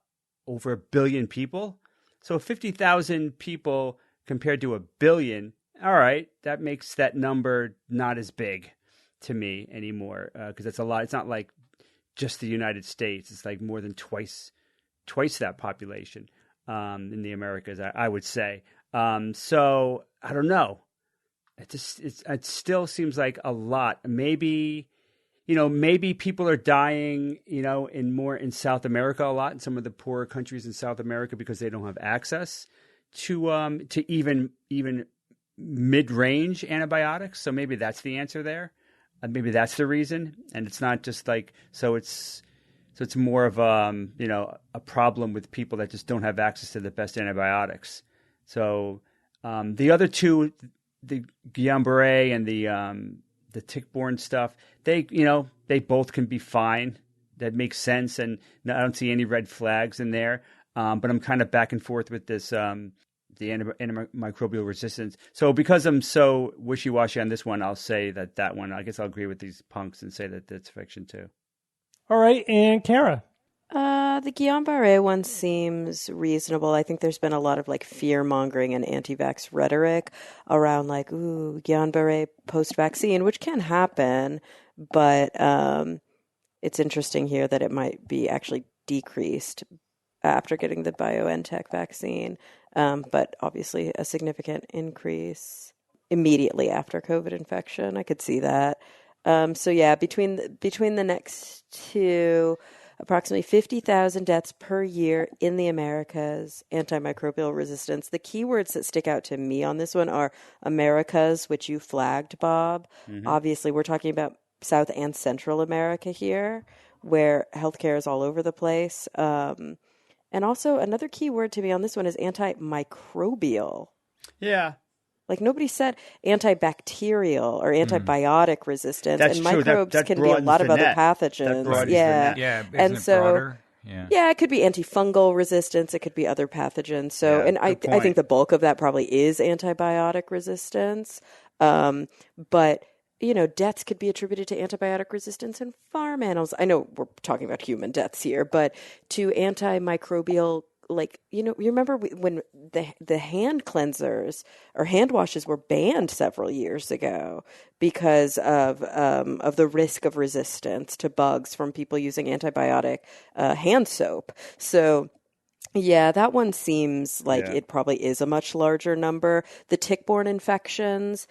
Speaker 3: Over 1 billion people? So 50,000 people compared to 1 billion. All right, that makes that number not as big to me anymore because that's a lot. It's not like just the United States. It's like more than twice that population in the Americas, I would say. So I don't know. It still seems like a lot. Maybe people are dying, in South America a lot, in some of the poorer countries in South America because they don't have access to even mid-range antibiotics. So maybe that's the answer there. Maybe that's the reason. And it's not just like so it's more of a problem with people that just don't have access to the best antibiotics. So the other two, the Guillain-Barré and the tick-borne stuff, they both can be fine. That makes sense, and I don't see any red flags in there. But I'm kind of back and forth with this, the antimicrobial resistance. So because I'm so wishy-washy on this one, I'll say that one. I guess I'll agree with these punks and say that that's fiction too.
Speaker 2: All right, and Kara.
Speaker 4: The Guillain-Barré one seems reasonable. I think there's been a lot of like fear-mongering and anti-vax rhetoric around like, ooh, Guillain-Barré post-vaccine, which can happen, but it's interesting here that it might be actually decreased after getting the BioNTech vaccine, but obviously a significant increase immediately after COVID infection. I could see that. So yeah, between the next two, approximately 50,000 deaths per year in the Americas, antimicrobial resistance. The keywords that stick out to me on this one are Americas, which you flagged, Bob. Mm-hmm. Obviously, we're talking about South and Central America here, where healthcare is all over the place. And also, another keyword to me on this one is antimicrobial.
Speaker 3: Yeah.
Speaker 4: Like nobody said antibacterial or antibiotic resistance,
Speaker 3: That's
Speaker 4: and
Speaker 3: true.
Speaker 4: microbes
Speaker 3: that
Speaker 4: can be a lot of other pathogens. Yeah,
Speaker 5: and so broader?
Speaker 4: Yeah, it could be antifungal resistance. It could be other pathogens. So, and I think the bulk of that probably is antibiotic resistance. But deaths could be attributed to antibiotic resistance in farm animals. I know we're talking about human deaths here, but to antimicrobial. Like, you remember when the hand cleansers or hand washes were banned several years ago because of the risk of resistance to bugs from people using antibiotic hand soap. So, yeah, that one seems like it probably is a much larger number. The tick-borne infections,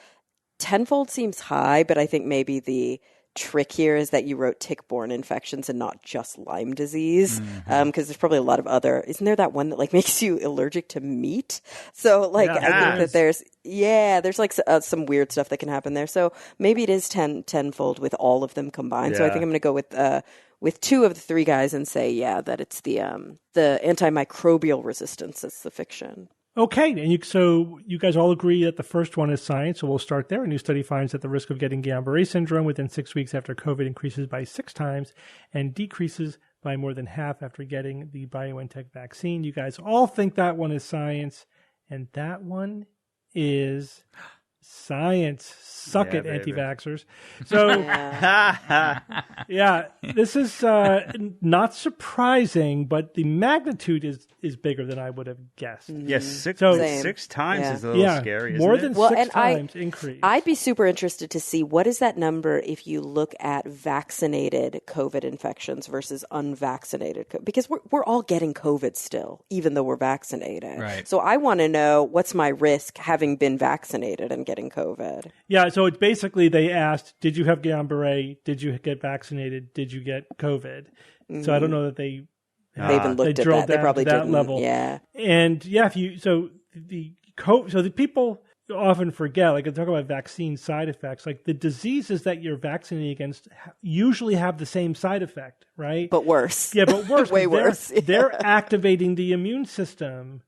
Speaker 4: tenfold seems high, but I think maybe the trick here is that you wrote tick-borne infections and not just Lyme disease, because there's probably a lot of other. Isn't there that one that like makes you allergic to meat? So like I think that there's like some weird stuff that can happen there. So maybe it is tenfold with all of them combined. So I think I'm going to go with two of the three guys and say that it's the antimicrobial resistance that's the fiction.
Speaker 2: Okay, and so you guys all agree that the first one is science, so we'll start there. A new study finds that the risk of getting Guillain-Barré syndrome within 6 weeks after COVID increases by 6 times and decreases by more than half after getting the BioNTech vaccine. You guys all think that one is science, and that one is science. Suck it, anti-vaxxers. So, this is not surprising, but the magnitude is bigger than I would have guessed.
Speaker 3: Yes, six times is a little scary, isn't
Speaker 2: more
Speaker 3: it?
Speaker 2: than 6 times increase.
Speaker 4: I'd be super interested to see what is that number if you look at vaccinated COVID infections versus unvaccinated, because we're all getting COVID still, even though we're vaccinated.
Speaker 5: Right.
Speaker 4: So I want to know what's my risk having been vaccinated and getting COVID.
Speaker 2: Yeah, so it's basically they asked, did you have Guillain-Barré? Did you get vaccinated? Did you get COVID? Mm-hmm. So I don't know that they
Speaker 4: even looked at that. They probably
Speaker 2: that
Speaker 4: didn't.
Speaker 2: level.
Speaker 4: Yeah.
Speaker 2: And yeah, the people often forget, like I talk about vaccine side effects, like the diseases that you're vaccinating against usually have the same side effect, right?
Speaker 4: But worse.
Speaker 2: Yeah, but worse.
Speaker 4: Way worse. Yeah.
Speaker 2: They're activating the immune system,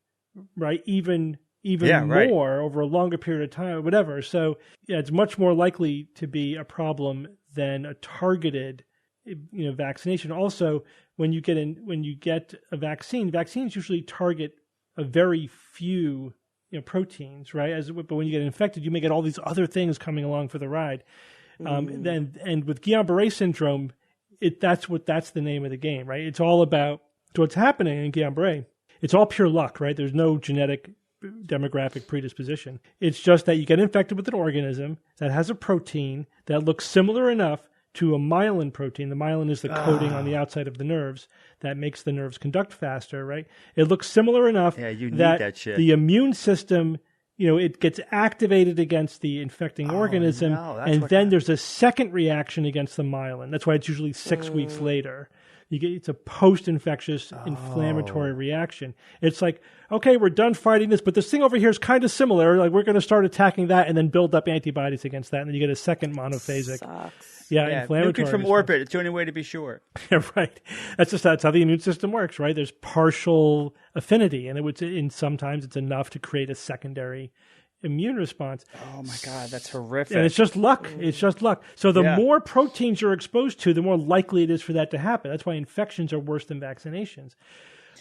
Speaker 2: right? Even more over a longer period of time or whatever. So yeah, it's much more likely to be a problem than a targeted vaccination. Also, when you get a vaccine, vaccines usually target a very few proteins, right? But when you get infected, you may get all these other things coming along for the ride. And with Guillain-Barré syndrome, that's the name of the game, right? It's all about what's happening in Guillain-Barré. It's all pure luck, right? There's no genetic demographic predisposition. It's just that you get infected with an organism that has a protein that looks similar enough to a myelin protein. The myelin is the coating on the outside of the nerves that makes the nerves conduct faster, right? It looks similar enough
Speaker 3: that shit.
Speaker 2: The immune system, it gets activated against the infecting organism, and then there's a second reaction against the myelin. That's why it's usually 6 weeks later. It's a post-infectious inflammatory reaction. It's like, okay, we're done fighting this, but this thing over here is kind of similar. Like we're going to start attacking that and then build up antibodies against that, and then you get a second monophasic.
Speaker 4: Sucks.
Speaker 2: Yeah, inflammatory.
Speaker 3: Nuke it from orbit. It's the only way to be sure.
Speaker 2: Yeah, right. That's how the immune system works, right? There's partial affinity, and sometimes it's enough to create a secondary immune response.
Speaker 3: Oh my God, that's horrific.
Speaker 2: And it's just luck. It's just luck. So the more proteins you're exposed to, the more likely it is for that to happen. That's why infections are worse than vaccinations.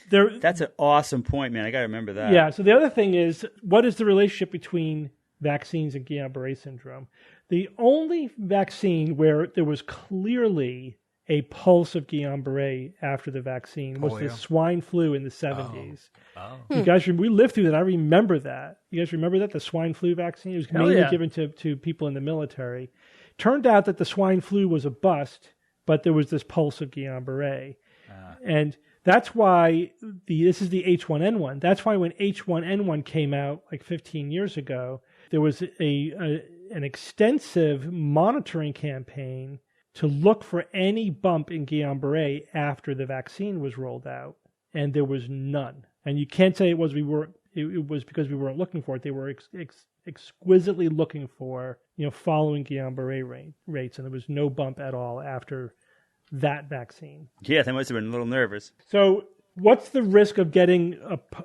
Speaker 3: That's an awesome point, man. I got to remember that.
Speaker 2: Yeah. So the other thing is, what is the relationship between vaccines and Guillain-Barré syndrome? The only vaccine where there was clearly a pulse of Guillain-Barré after the vaccine was the swine flu in the 70s. Oh. You guys, we lived through that. I remember that. You guys remember that? The swine flu vaccine? It was mainly given to people in the military. Turned out that the swine flu was a bust, but there was this pulse of Guillain-Barré. And that's why this is the H1N1. That's why when H1N1 came out like 15 years ago, there was an extensive monitoring campaign to look for any bump in Guillain-Barré after the vaccine was rolled out, and there was none. And you can't say it was because we weren't looking for it. They were exquisitely looking for, following Guillain-Barré rates, and there was no bump at all after that vaccine.
Speaker 3: Yeah, they must have been a little nervous.
Speaker 2: So what's the risk of getting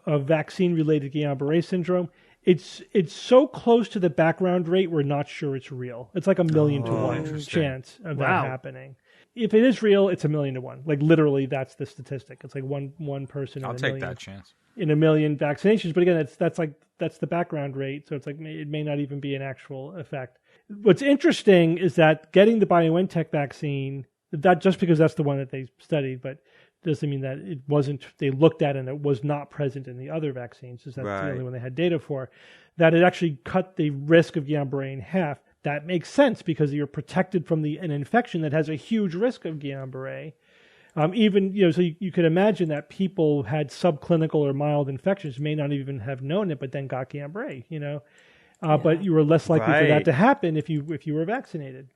Speaker 2: a vaccine-related Guillain-Barré syndrome? It's so close to the background rate, we're not sure it's real. It's like 1 million to 1 chance of that happening. If it is real, it's 1 million to 1. Like literally, that's the statistic. It's like one person.
Speaker 5: I'll take that chance.
Speaker 2: In 1 million vaccinations, but again, that's the background rate. So it's like it may not even be an actual effect. What's interesting is that getting the BioNTech vaccine, that just because that's the one that they studied, but doesn't mean that it wasn't, they looked at and it was not present in the other vaccines, because that's the only one they had data for, that it actually cut the risk of Guillain-Barré in half. That makes sense because you're protected from an infection that has a huge risk of Guillain-Barré. So you could imagine that people had subclinical or mild infections, may not even have known it, but then got Guillain-Barré, but you were less likely for that to happen if you were vaccinated.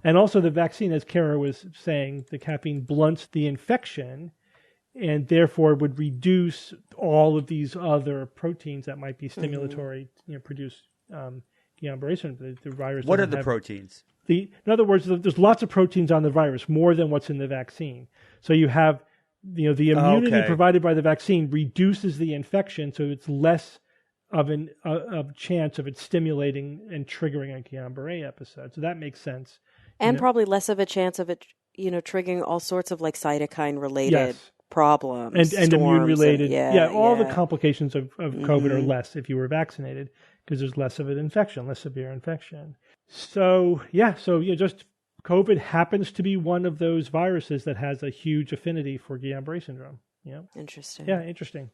Speaker 2: And also the vaccine, as Kara was saying, the caffeine blunts the infection and therefore would reduce all of these other proteins that might be stimulatory, produce Guillain-Barré syndrome. The virus.
Speaker 3: What are the proteins?
Speaker 2: In other words, there's lots of proteins on the virus, more than what's in the vaccine. So you have, the immunity provided by the vaccine reduces the infection, so it's less of a chance of it stimulating and triggering a Guillain-Barré episode. So that makes sense.
Speaker 4: And probably less of a chance of it, triggering all sorts of like cytokine-related problems. And
Speaker 2: immune-related. The complications of COVID are less if you were vaccinated because there's less of an infection, less severe infection. So just COVID happens to be one of those viruses that has a huge affinity for Guillain-Barré syndrome. Yeah.
Speaker 4: Interesting.
Speaker 2: Yeah, interesting.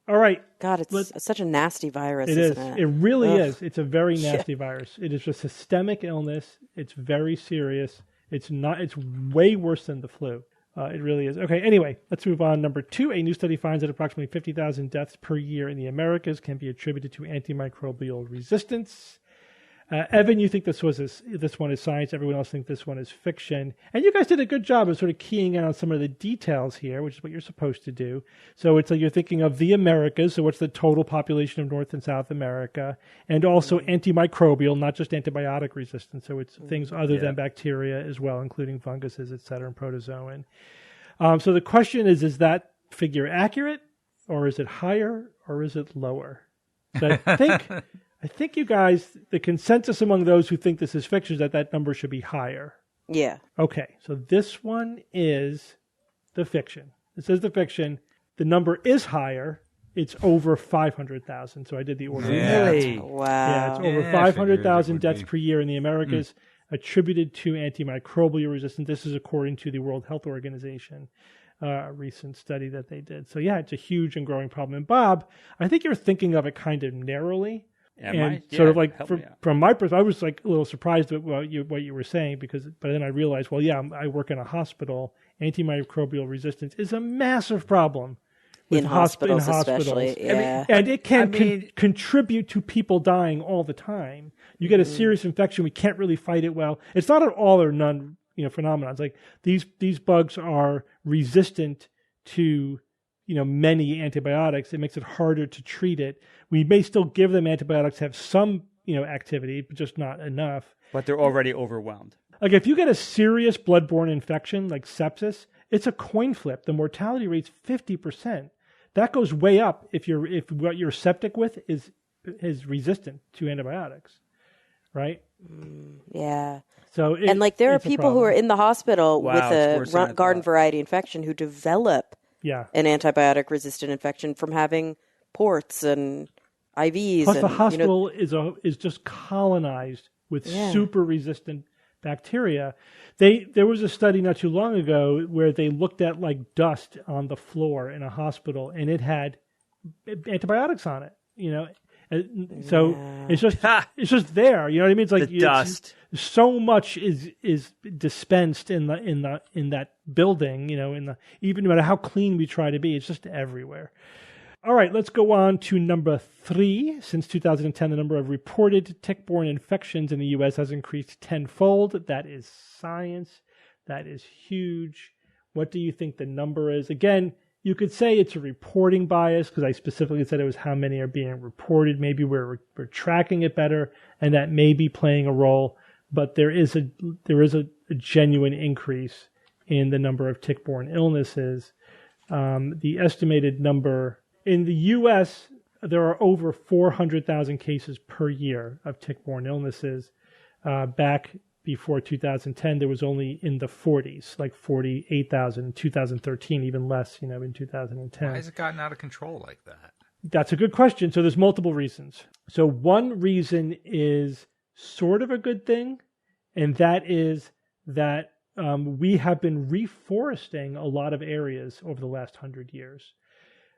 Speaker 2: All right.
Speaker 4: God, it's such a nasty virus,
Speaker 2: isn't
Speaker 4: it?
Speaker 2: It really is. It's a very nasty virus. It is a systemic illness. It's very serious. It's way worse than the flu. It really is. Okay, anyway, let's move on. Number 2, a new study finds that approximately 50,000 deaths per year in the Americas can be attributed to antimicrobial resistance. Evan, you think this one is science. Everyone else thinks this one is fiction. And you guys did a good job of sort of keying in on some of the details here, which is what you're supposed to do. So it's like you're thinking of the Americas. So what's the total population of North and South America? And also antimicrobial, not just antibiotic resistance. So it's things other than bacteria as well, including funguses, et cetera, and protozoan. So the question is that figure accurate, or is it higher, or is it lower? So I think you guys, the consensus among those who think this is fiction is that number should be higher.
Speaker 4: Yeah.
Speaker 2: Okay, so this one is the fiction. This is the fiction. The number is higher. It's over 500,000. So I did the order.
Speaker 3: Really?
Speaker 4: Wow.
Speaker 2: Yeah, it's over 500,000 deaths per year in the Americas attributed to antimicrobial resistance. This is according to the World Health Organization. A recent study that they did. So yeah, it's a huge and growing problem. And Bob, I think you're thinking of it kind of narrowly. And sort of like from my perspective, I was like a little surprised at what you were saying but then I realized, well, yeah, I work in a hospital. Antimicrobial resistance is a massive problem
Speaker 4: in hospitals, especially. Yeah.
Speaker 2: And it can contribute to people dying all the time. You get a serious infection, we can't really fight it well. It's not an all or none, phenomenon. It's like these bugs are resistant to many antibiotics. It makes it harder to treat it. We may still give them antibiotics, have some, activity, but just not enough.
Speaker 3: But they're already overwhelmed.
Speaker 2: Like if you get a serious bloodborne infection like sepsis, it's a coin flip. The mortality rate's 50%. That goes way up if what you're septic with is resistant to antibiotics, right?
Speaker 4: Yeah.
Speaker 2: So
Speaker 4: there are people who are in the hospital with a garden variety infection who develop an antibiotic resistant infection from having ports and IVs.
Speaker 2: Plus, the hospital is just colonized with super resistant bacteria. There was a study not too long ago where they looked at like dust on the floor in a hospital, and it had antibiotics on it. So it's just there. You know what I mean? It's like
Speaker 3: the dust.
Speaker 2: So much is dispensed in that building. Even no matter how clean we try to be, it's just everywhere. All right, let's go on to number 3. Since 2010, the number of reported tick-borne infections in the U.S. has increased tenfold. That is science. That is huge. What do you think the number is? Again, you could say it's a reporting bias because I specifically said it was how many are being reported. Maybe we're tracking it better, and that may be playing a role. But there is a genuine increase in the number of tick-borne illnesses. The estimated number in the U.S., there are over 400,000 cases per year of tick-borne illnesses. Back before 2010, there was only in the 40s, like 48,000 in 2013, even less, in 2010.
Speaker 5: Why has it gotten out of control like that?
Speaker 2: That's a good question. So there's multiple reasons. So one reason is sort of a good thing, and that is that we have been reforesting a lot of areas over the last 100 years.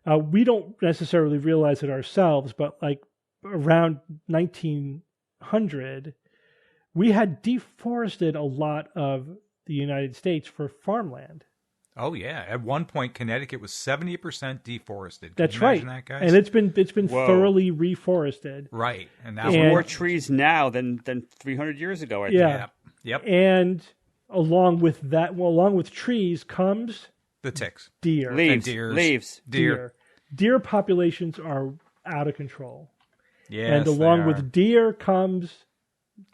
Speaker 2: We don't necessarily realize it ourselves, but like around 1900, we had deforested a lot of the United States for farmland.
Speaker 5: Oh yeah, at one point Connecticut was 70% deforested.
Speaker 2: That's right,
Speaker 5: that, guys?
Speaker 2: And it's been thoroughly reforested.
Speaker 5: Right, and
Speaker 3: there's more trees now than 300 years ago. I think.
Speaker 2: Yeah,
Speaker 5: yep.
Speaker 2: And along with trees comes
Speaker 5: the ticks,
Speaker 2: deer,
Speaker 3: leaves.
Speaker 2: Deer populations are out of control.
Speaker 5: Yes,
Speaker 2: and along with deer comes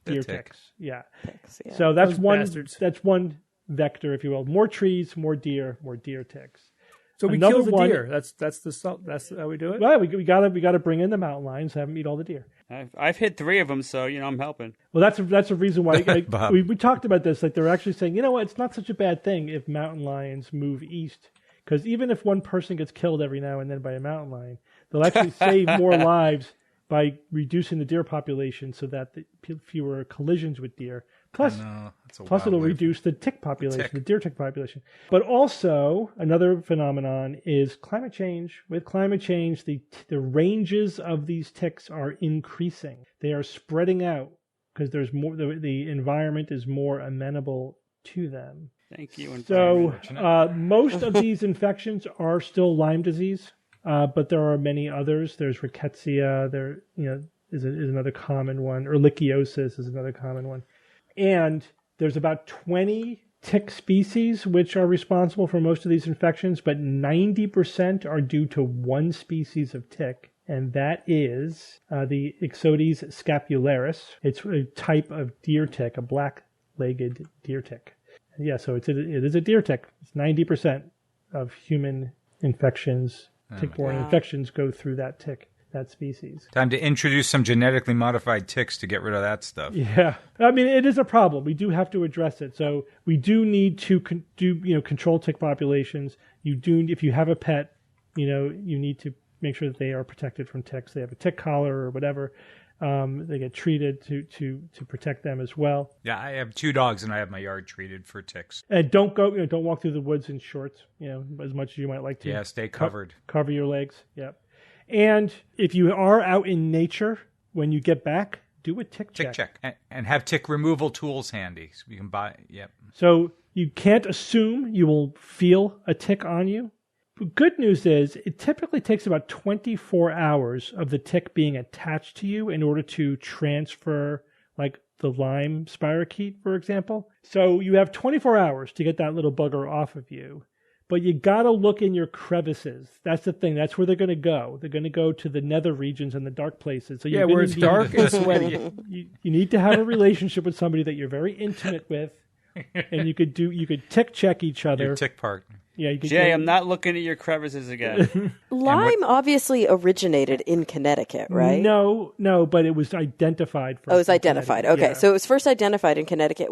Speaker 2: deer ticks. Yeah.
Speaker 4: Ticks, yeah.
Speaker 2: So that's
Speaker 6: Those
Speaker 2: one.
Speaker 6: bastards.
Speaker 2: That's one vector, if you will. More trees, more deer ticks.
Speaker 6: So we kill the deer. That's how we do it.
Speaker 2: Well, we gotta bring in the mountain lions, have them eat all the deer.
Speaker 3: I've hit 3 of them, so I'm helping.
Speaker 2: Well, that's a reason why we talked about this. Like they're actually saying, it's not such a bad thing if mountain lions move east. Because even if one person gets killed every now and then by a mountain lion, they'll actually save more lives by reducing the deer population so that fewer collisions with deer. Plus it'll reduce the tick population, the deer tick population. But also, another phenomenon is climate change. With climate change, the ranges of these ticks are increasing. They are spreading out because there's more. The environment is more amenable to them.
Speaker 3: Thank you.
Speaker 2: So most of these infections are still Lyme disease, but there are many others. There's rickettsia. is another common one, or ehrlichiosis is another common one. And there's about 20 tick species which are responsible for most of these infections, but 90% are due to one species of tick, and that is the Ixodes scapularis. It's a type of deer tick, a black-legged deer tick. Yeah, so it is a deer tick. It's 90% of human infections, tick-borne infections, go through that tick. That species.
Speaker 5: Time to introduce some genetically modified ticks to get rid of that stuff.
Speaker 2: Yeah, I mean it is a problem. We do have to address it. So we do need to control tick populations. You do, if you have a pet, you need to make sure that they are protected from ticks. They have a tick collar or whatever. They get treated to protect them as well.
Speaker 5: Yeah, I have 2 dogs and I have my yard treated for ticks.
Speaker 2: And don't walk through the woods in shorts. As much as you might like to.
Speaker 5: Yeah, stay covered.
Speaker 2: Cover your legs. Yep. And if you are out in nature, when you get back, do a tick check.
Speaker 5: Tick check. And have tick removal tools handy. So you can buy, yep.
Speaker 2: So you can't assume you will feel a tick on you. But good news is it typically takes about 24 hours of the tick being attached to you in order to transfer, like the Lyme spirochete, for example. So you have 24 hours to get that little bugger off of you. But you got to look in your crevices. That's the thing. That's where they're going to go. They're going to go to the nether regions and the dark places. So
Speaker 6: where it's dark and sweaty.
Speaker 2: You need to have a relationship with somebody that you're very intimate with, and you could tick check each other.
Speaker 5: Your tick partner.
Speaker 2: Yeah, you could
Speaker 3: Jay, I'm not looking at your crevices again.
Speaker 4: Lyme obviously originated in Connecticut, right?
Speaker 2: No, but it was identified first.
Speaker 4: Oh, it was identified. Okay,
Speaker 2: yeah.
Speaker 4: so it was first identified in Connecticut.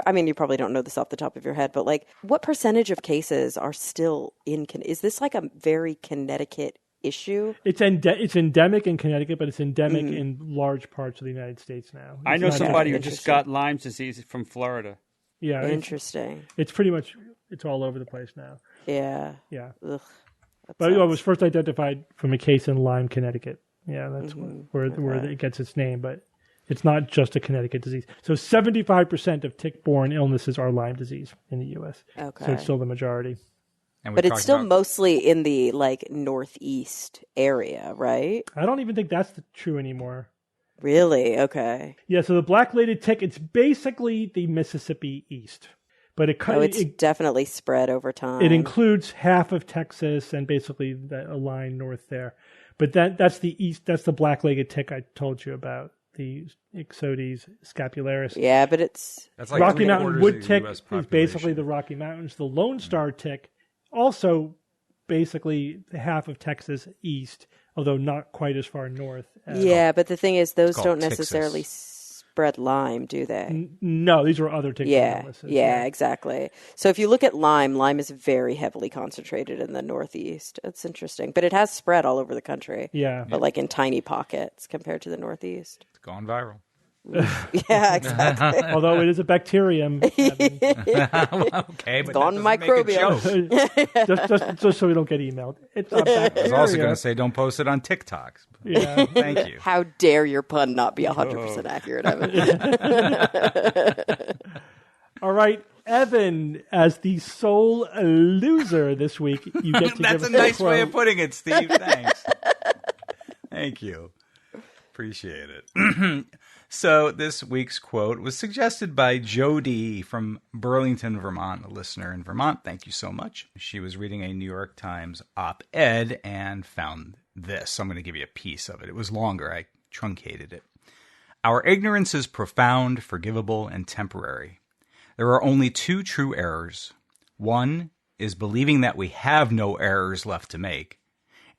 Speaker 4: I mean, you probably don't know this off the top of your head, but like, what percentage of cases are still in? Is this like a very Connecticut issue?
Speaker 2: It's endemic in Connecticut, but it's endemic in large parts of the United States now.
Speaker 3: I know somebody who just got Lyme disease from Florida.
Speaker 2: Yeah,
Speaker 4: interesting.
Speaker 2: It's pretty much all over the place now.
Speaker 4: Yeah.
Speaker 2: Ugh, but it was first identified from a case in Lyme, Connecticut. Yeah, that's where it gets its name, but it's not just a Connecticut disease. So 75% of tick-borne illnesses are Lyme disease in the U.S.
Speaker 4: Okay.
Speaker 2: So it's still the majority.
Speaker 4: But it's still mostly in the northeast area, right?
Speaker 2: I don't even think that's true anymore.
Speaker 4: Really? Okay.
Speaker 2: Yeah, so the black-legged tick, it's basically the Mississippi East. But
Speaker 4: it's definitely spread over time.
Speaker 2: It includes half of Texas and basically a line north there. But that's the east. That's the black-legged tick I told you about, the Ixodes scapularis.
Speaker 4: Yeah, but that's
Speaker 5: like
Speaker 2: Rocky Mountain wood tick is basically the Rocky Mountains. The Lone Star tick, also basically half of Texas east, although not quite as far north.
Speaker 4: But the thing is, those don't necessarily spread Lyme, do they?
Speaker 2: No, these are other tick-borne illnesses.
Speaker 4: Yeah, exactly. So if you look at Lyme is very heavily concentrated in the Northeast. It's interesting. But it has spread all over the country.
Speaker 2: Yeah.
Speaker 4: But like in tiny pockets compared to the Northeast.
Speaker 5: It's gone viral.
Speaker 4: Yeah, exactly.
Speaker 2: Although it is a bacterium.
Speaker 5: Okay, but
Speaker 4: gone microbial.
Speaker 2: just so we don't get emailed. It's a bacteria.
Speaker 5: I was also going to say don't post it on TikTok.
Speaker 2: Yeah.
Speaker 5: Thank you.
Speaker 4: How dare your pun not be 100% accurate, Evan?
Speaker 2: All right, Evan, as the sole loser this week, you get to
Speaker 5: That's
Speaker 2: give us
Speaker 5: a nice
Speaker 2: quote.
Speaker 5: way of putting it, Steve. Thanks. Thank you. Appreciate it. So this week's quote was suggested by Jody from Burlington, Vermont, a listener in Vermont. Thank you so much. She was reading a New York Times op-ed and found this. I'm going to give you a piece of it. It was longer. I truncated it. Our ignorance is profound, forgivable, and temporary. There are only 2 true errors. One is believing that we have no errors left to make,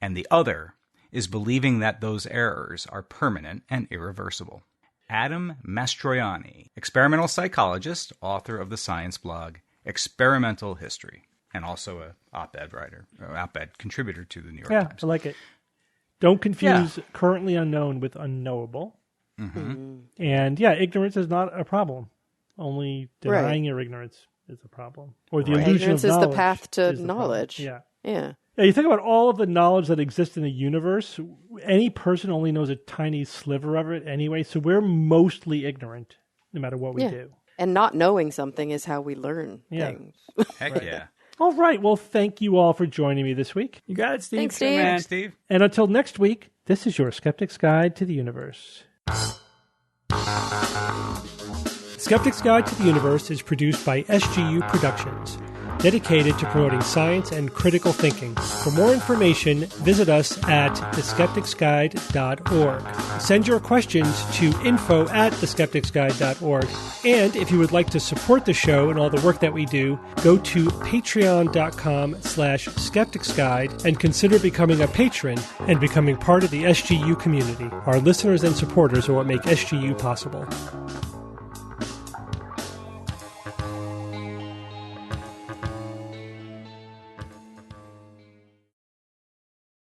Speaker 5: and the other is believing that those errors are permanent and irreversible. Adam Mastroianni, experimental psychologist, author of the science blog Experimental History, and also an op-ed writer, or op-ed contributor to the New York Times.
Speaker 2: I like it. Don't confuse currently unknown with unknowable.
Speaker 5: Mm-hmm.
Speaker 2: And ignorance is not a problem. Only denying your ignorance is a problem. Or the illusion
Speaker 4: ignorance
Speaker 2: of knowledge
Speaker 4: is the path to knowledge.
Speaker 2: Yeah.
Speaker 4: Yeah.
Speaker 2: Yeah, you think about all of the knowledge that exists in the universe. Any person only knows a tiny sliver of it anyway, so we're mostly ignorant no matter what we do.
Speaker 4: And not knowing something is how we learn things.
Speaker 5: Heck yeah.
Speaker 2: All right, well, thank you all for joining me this week.
Speaker 6: You got it, Steve.
Speaker 4: Thanks, Steve.
Speaker 3: Man.
Speaker 5: Steve.
Speaker 2: And until next week, This is your Skeptic's Guide to the Universe. Skeptic's Guide to the Universe is produced by SGU Productions, dedicated to promoting science and critical thinking. For more information, visit us at theskepticsguide.org. Send your questions to info@theskepticsguide.org. And if you would like to support the show and all the work that we do, go to patreon.com/skepticsguide and consider becoming a patron and becoming part of the SGU community. Our listeners and supporters are what make SGU possible.